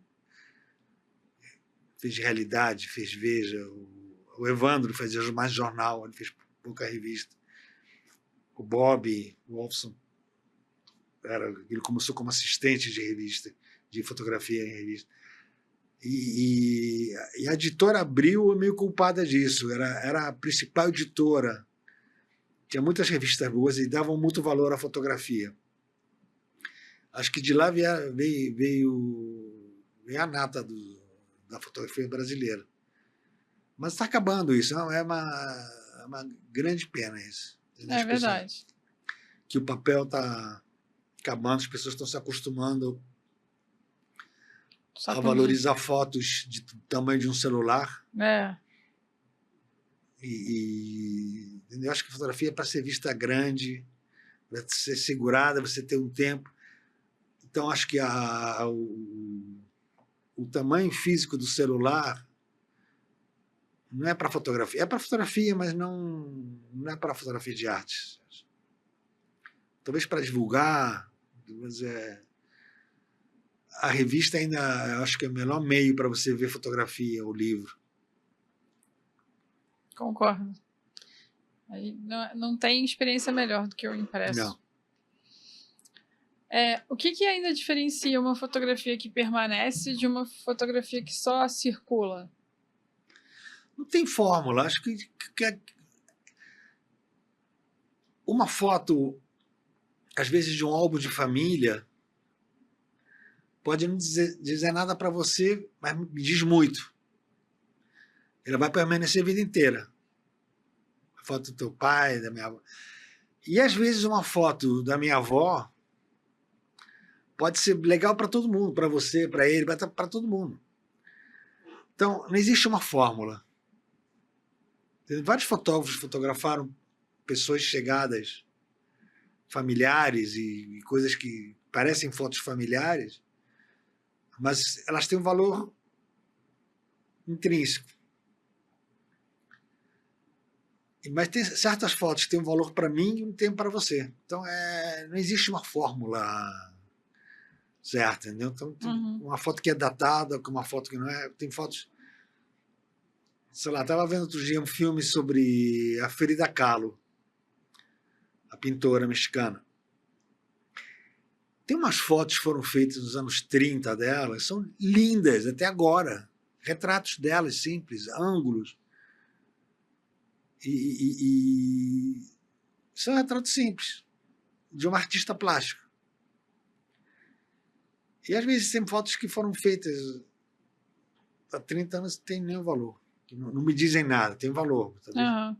fez Realidade, fez Veja, o Evandro fazia mais jornal, ele fez pouca revista. O Bob Wolfson, ele começou como assistente de revista, de fotografia em revista. E a editora Abril é meio culpada disso, era a principal editora. Tinha muitas revistas boas e davam muito valor à fotografia. Acho que de lá veio a nata da fotografia brasileira. Mas está acabando isso, não? É uma grande pena isso. É verdade. Que o papel está acabando, as pessoas estão se acostumando a valorizar fotos do tamanho de um celular. Eu acho que a fotografia é para ser vista grande, para ser segurada, você ter um tempo. Então, acho que o tamanho físico do celular não é para fotografia. É para fotografia, mas não é para fotografia de arte. Talvez para divulgar, mas a revista ainda, eu acho que é o melhor meio para você ver fotografia, o livro. Concordo. Aí não tem experiência melhor do que o impresso. Não. O que ainda diferencia uma fotografia que permanece de uma fotografia que só circula? Não tem fórmula. Acho que uma foto, às vezes, de um álbum de família, pode não dizer nada para você, mas me diz muito. Ela vai permanecer a vida inteira. A foto do teu pai, da minha avó. E, às vezes, uma foto da minha avó pode ser legal para todo mundo, para você, para ele, para todo mundo. Então, não existe uma fórmula. Vários fotógrafos fotografaram pessoas chegadas, familiares e coisas que parecem fotos familiares, mas elas têm um valor intrínseco. Mas tem certas fotos que têm um valor para mim e não tem para você. Então, não existe uma fórmula certa, entendeu? Então, tem uma foto que é datada, com uma foto que não é. Tem fotos. Sei lá, estava vendo outro dia um filme sobre a Frida Kahlo, a pintora mexicana. Tem umas fotos que foram feitas nos anos 30 dela, são lindas até agora. Retratos delas simples, ângulos. E são retratos simples, de uma artista plástica. E às vezes tem fotos que foram feitas há 30 anos que não tem nenhum valor. Não me dizem nada, tem valor. Tá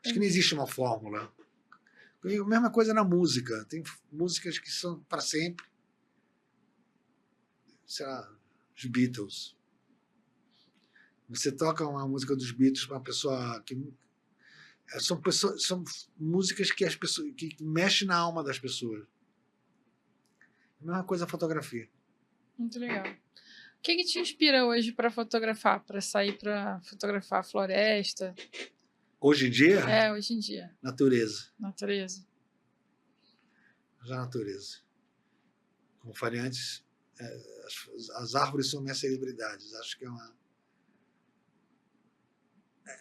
Acho que não existe uma fórmula. A mesma coisa na música. Tem músicas que são para sempre. Sei lá, os Beatles. Você toca uma música dos Beatles para uma pessoa que são músicas que mexem na alma das pessoas. A mesma coisa a fotografia. Muito legal. O que te inspira hoje para fotografar? Para sair para fotografar a floresta? Hoje em dia? Hoje em dia. Natureza. Natureza. Já natureza. Como falei antes, as árvores são minhas celebridades. Acho que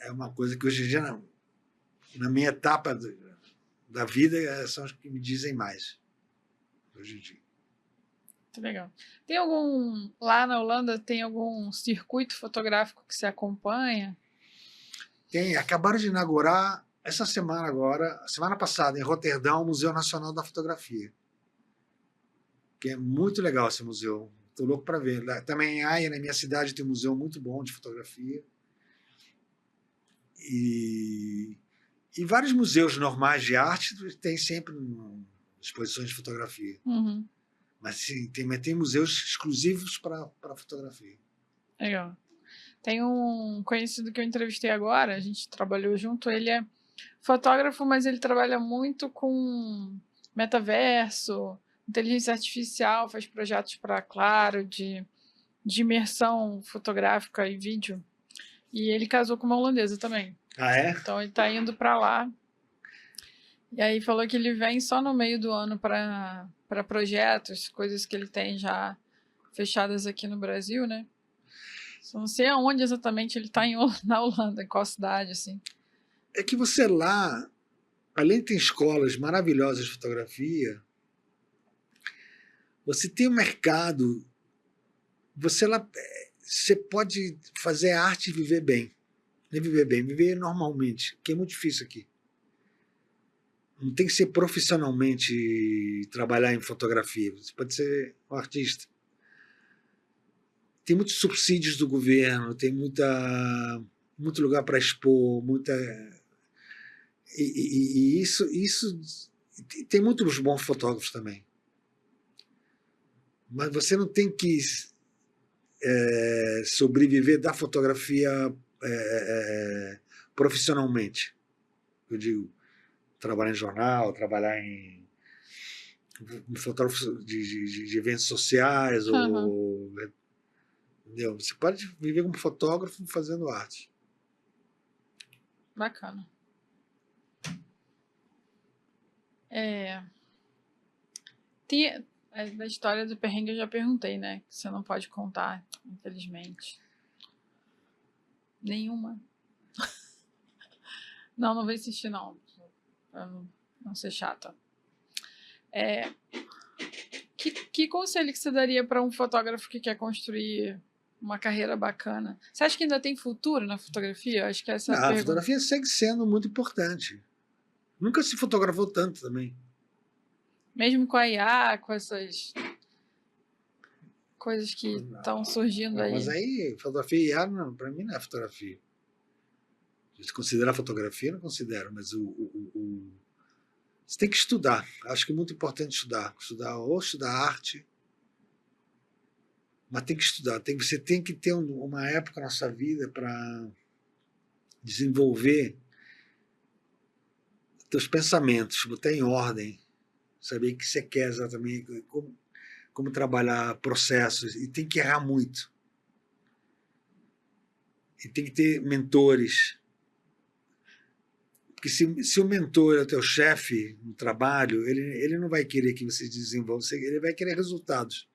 é uma coisa que hoje em dia, na minha etapa da vida, são as que me dizem mais. Hoje em dia. Muito legal. Lá na Holanda, tem algum circuito fotográfico que você acompanha? Tem. Acabaram de inaugurar Essa semana agora, semana passada, em Roterdão, o Museu Nacional da Fotografia. Que é muito legal esse museu. Estou louco para ver. Também em Haia, na minha cidade, tem um museu muito bom de fotografia. E vários museus normais de arte tem sempre exposições de fotografia. Uhum. Mas sim, tem museus exclusivos para fotografia. Legal. Tem um conhecido que eu entrevistei agora, a gente trabalhou junto, ele é fotógrafo, mas ele trabalha muito com metaverso, inteligência artificial, faz projetos para Claro, de imersão fotográfica e vídeo. E ele casou com uma holandesa também. Ah, é? Então ele tá indo para lá. E aí falou que ele vem só no meio do ano para projetos, coisas que ele tem já fechadas aqui no Brasil, né? Só não sei aonde exatamente ele está na Holanda, em qual cidade, assim. É que você lá, além de ter escolas maravilhosas de fotografia, você tem um mercado, você pode fazer arte e viver bem. Nem viver bem, viver normalmente, que é muito difícil aqui. Não tem que ser profissionalmente trabalhar em fotografia, você pode ser um artista. Tem muitos subsídios do governo, tem muito lugar para expor, e isso tem muitos bons fotógrafos também. Mas você não tem que sobreviver da fotografia profissionalmente. Eu digo, trabalhar em jornal, trabalhar em fotógrafo de eventos sociais, ou entendeu? Você pode viver como fotógrafo fazendo arte. Bacana. Da história do perrengue eu já perguntei, né? Que você não pode contar, infelizmente. Nenhuma. Não vou insistir, não. Pra não ser chata. Que conselho que você daria para um fotógrafo que quer construir uma carreira bacana? Você acha que ainda tem futuro na fotografia? Acho que essa é a pergunta. A fotografia segue sendo muito importante. Nunca se fotografou tanto também. Mesmo com a IA, com essas coisas que estão surgindo aí. Mas aí, fotografia e IA, para mim, não é fotografia. A gente considera fotografia? Não considero, mas você tem que estudar. Acho que é muito importante estudar. Estudar arte, mas tem que estudar. Você tem que ter uma época na sua vida para desenvolver teus pensamentos, botar em ordem, saber o que você quer exatamente, como trabalhar processos, e tem que errar muito. E tem que ter mentores. Porque se o mentor é o teu chefe no trabalho, ele não vai querer que você desenvolva, ele vai querer resultados.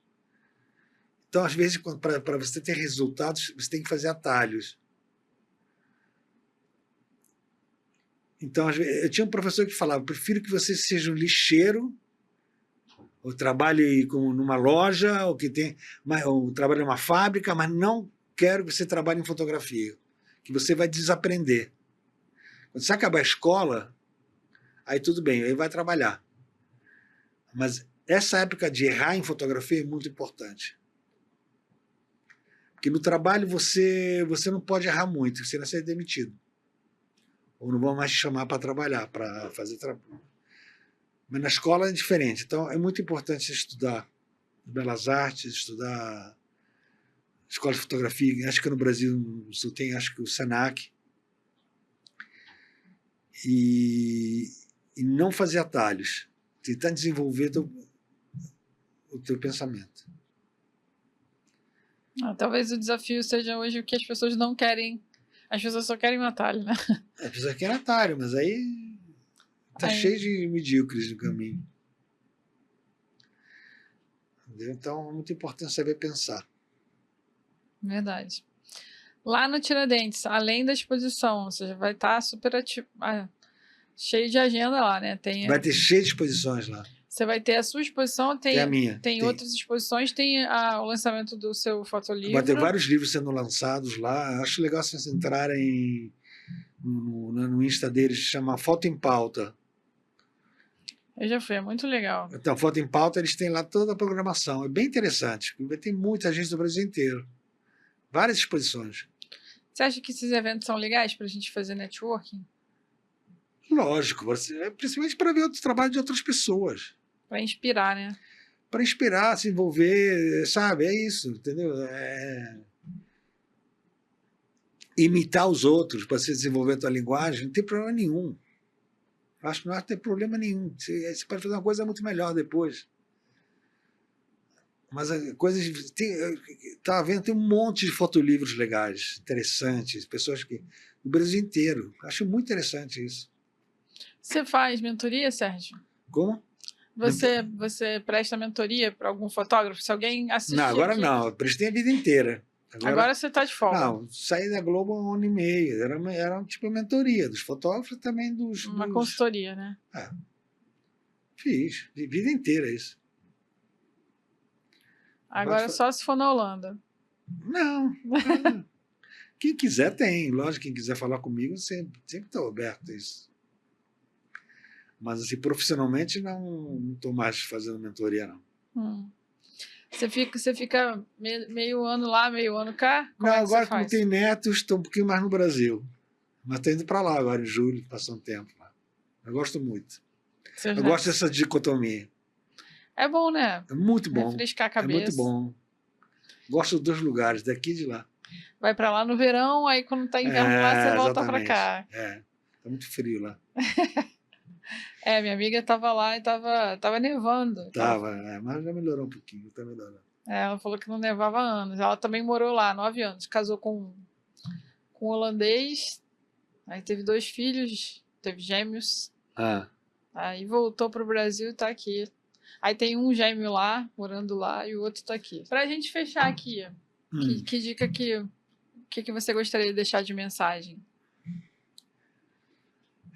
Então, às vezes, para você ter resultados, você tem que fazer atalhos. Então, eu tinha um professor que falava, prefiro que você seja um lixeiro, ou trabalhe numa loja, ou trabalhe numa fábrica, mas não quero que você trabalhe em fotografia, que você vai desaprender. Quando você acabar a escola, aí tudo bem, aí vai trabalhar. Mas essa época de errar em fotografia é muito importante. Porque no trabalho você não pode errar muito, você vai ser demitido. Ou não vão mais te chamar para trabalhar, para fazer trabalho. Mas na escola é diferente. Então é muito importante estudar belas artes, estudar escola de fotografia. Acho que no Brasil só tem, acho que o Senac. E não fazer atalhos. Tentar desenvolver o teu pensamento. Talvez o desafio seja hoje o que as pessoas não querem. As pessoas só querem um atalho, né? As pessoas querem atalho, mas aí tá cheio de medíocres no caminho. Entendeu? Então é muito importante saber pensar. Verdade. Lá no Tiradentes, além da exposição, ou seja, vai estar super ativo, cheio de agenda lá, né? Vai ter cheio de exposições lá. Você vai ter a sua exposição, tem a minha. Tem outras exposições, tem o lançamento do seu fotolivro. Vai ter vários livros sendo lançados lá. Acho legal vocês entrarem no no Insta deles, chama Foto em Pauta. Eu já fui, é muito legal. Então, Foto em Pauta, eles têm lá toda a programação. É bem interessante. Tem muita gente do Brasil inteiro. Várias exposições. Você acha que esses eventos são legais para a gente fazer networking? Lógico, principalmente para ver outros trabalhos de outras pessoas. Para inspirar, né? Para inspirar, se envolver, sabe? É isso, entendeu? Imitar os outros para se desenvolver a tua linguagem, não tem problema nenhum. Acho que não tem problema nenhum. Você pode fazer uma coisa muito melhor depois. Mas coisas. Estava vendo, tem um monte de fotolivros legais, interessantes, pessoas que. do Brasil inteiro. Acho muito interessante isso. Você faz mentoria, Sérgio? Como? Você presta mentoria para algum fotógrafo? Se alguém assistir Não, agora aqui... não. Eu prestei a vida inteira. Agora você está de folga. Não, saí da Globo há 1 ano e meio. Era tipo mentoria dos fotógrafos e também dos... Uma consultoria, né? Fiz. De vida inteira isso. Agora só se for na Holanda. Não. Quem quiser tem. Lógico, quem quiser falar comigo, sempre estou aberto a isso. Mas assim, profissionalmente não estou mais fazendo mentoria, não. Você fica meio ano lá, meio ano cá? Não, agora que não tem netos, estou um pouquinho mais no Brasil. Mas estou indo para lá agora, em julho, passar um tempo lá. Eu gosto muito. Eu gosto dessa dicotomia. É bom, né? É muito bom. Refrescar a cabeça. É muito bom. Gosto dos 2 lugares, daqui e de lá. Vai para lá no verão, aí quando tá inverno lá, você volta para cá. Tá muito frio lá. Minha amiga estava lá e tava nevando. Mas já melhorou um pouquinho, tá melhorando. Ela falou que não nevava há anos. Ela também morou lá 9 anos. Casou com um holandês, aí teve 2 filhos, teve gêmeos. Aí voltou pro Brasil e tá aqui. Aí tem um gêmeo lá, morando lá, e o outro tá aqui. Pra gente fechar aqui, que dica que você gostaria de deixar de mensagem?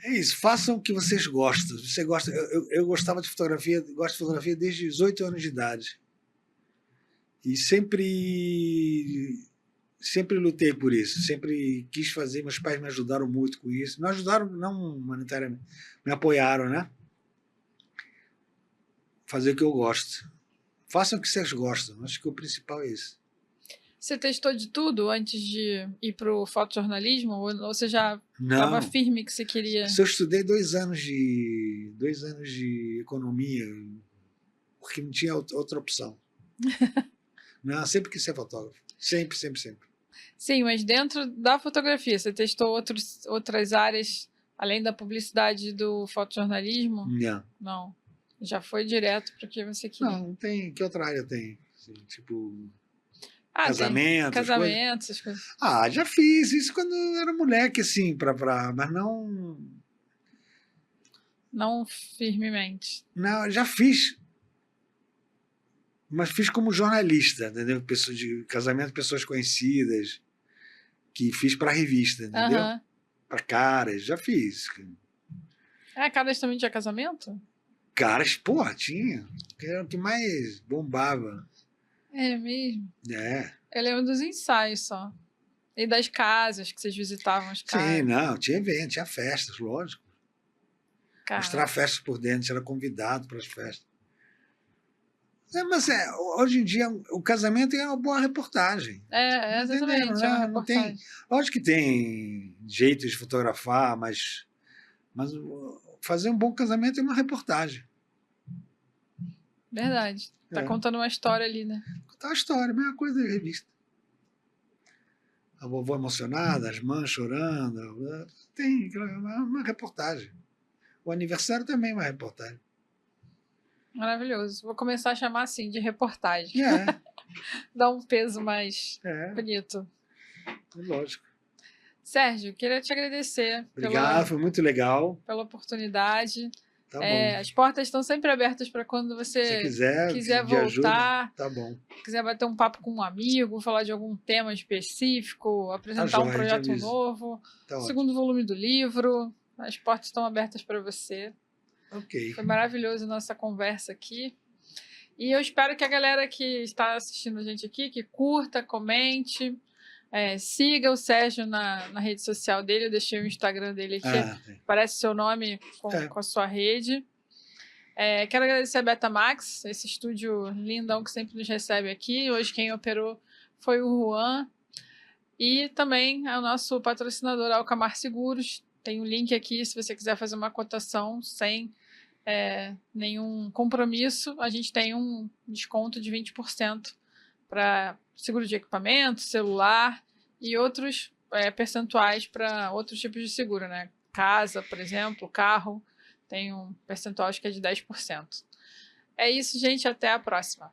É isso, façam o que vocês gostam. Você gosta, eu gostava de fotografia, gosto de fotografia desde 18 anos de idade. E sempre lutei por isso, sempre quis fazer, meus pais me ajudaram muito com isso. Me ajudaram, não monetariamente, me apoiaram, né? Fazer o que eu gosto. Façam o que vocês gostam, acho que o principal é isso. Você testou de tudo antes de ir para o fotojornalismo? Ou você já estava firme que você queria? Eu estudei 2 anos de economia, porque não tinha outra opção. Não, sempre quis ser fotógrafo. Sempre. Sim, mas dentro da fotografia, você testou outras áreas, além da publicidade e do fotojornalismo? Não. Já foi direto para o que você queria? Não tem. Que outra área tem? Assim, tipo... Casamentos, essas coisas. Já fiz isso quando eu era moleque, assim, mas não... Não firmemente. Não, já fiz. Mas fiz como jornalista, entendeu? Pessoas de casamento, pessoas conhecidas, que fiz para revista, entendeu? Para caras, já fiz. Caras também tinha casamento? Caras, porra, tinha. Era o que mais bombava. É mesmo? Eu lembro dos ensaios só. E das casas que vocês visitavam as casas. Sim, não, tinha evento, tinha festas, lógico. Mostrar festas por dentro, a gente era convidado para as festas. Mas hoje em dia o casamento é uma boa reportagem. Exatamente. É uma reportagem. Lógico que tem jeito de fotografar, mas fazer um bom casamento é uma reportagem. Verdade. Tá contando uma história ali, né? Contar uma história, a mesma coisa de revista. A vovó emocionada, as mães chorando. Tem uma reportagem. O aniversário também é uma reportagem. Maravilhoso. Vou começar a chamar assim, de reportagem. Dá um peso mais bonito. Lógico. Sérgio, queria te agradecer. Obrigado, foi muito legal. Pela oportunidade. Tá bom. As portas estão sempre abertas para quando você quiser voltar. Ajuda, tá bom. Quiser bater um papo com um amigo, falar de algum tema específico, apresentar um projeto novo. Segundo volume do livro. As portas estão abertas para você. Ok. Foi maravilhoso a nossa conversa aqui. E eu espero que a galera que está assistindo a gente aqui, que curta, comente, Siga o Sérgio na rede social dele, eu deixei o Instagram dele aqui, aparece seu nome com a sua rede. Quero agradecer a Betamax, esse estúdio lindão que sempre nos recebe aqui. Hoje quem operou foi o Juan. E também o nosso patrocinador Alcamar Seguros. Tem um link aqui se você quiser fazer uma cotação sem nenhum compromisso. A gente tem um desconto de 20% para seguro de equipamento, celular e outros percentuais para outros tipos de seguro, né? Casa, por exemplo, carro, tem um percentual acho que é de 10%. É isso, gente. Até a próxima.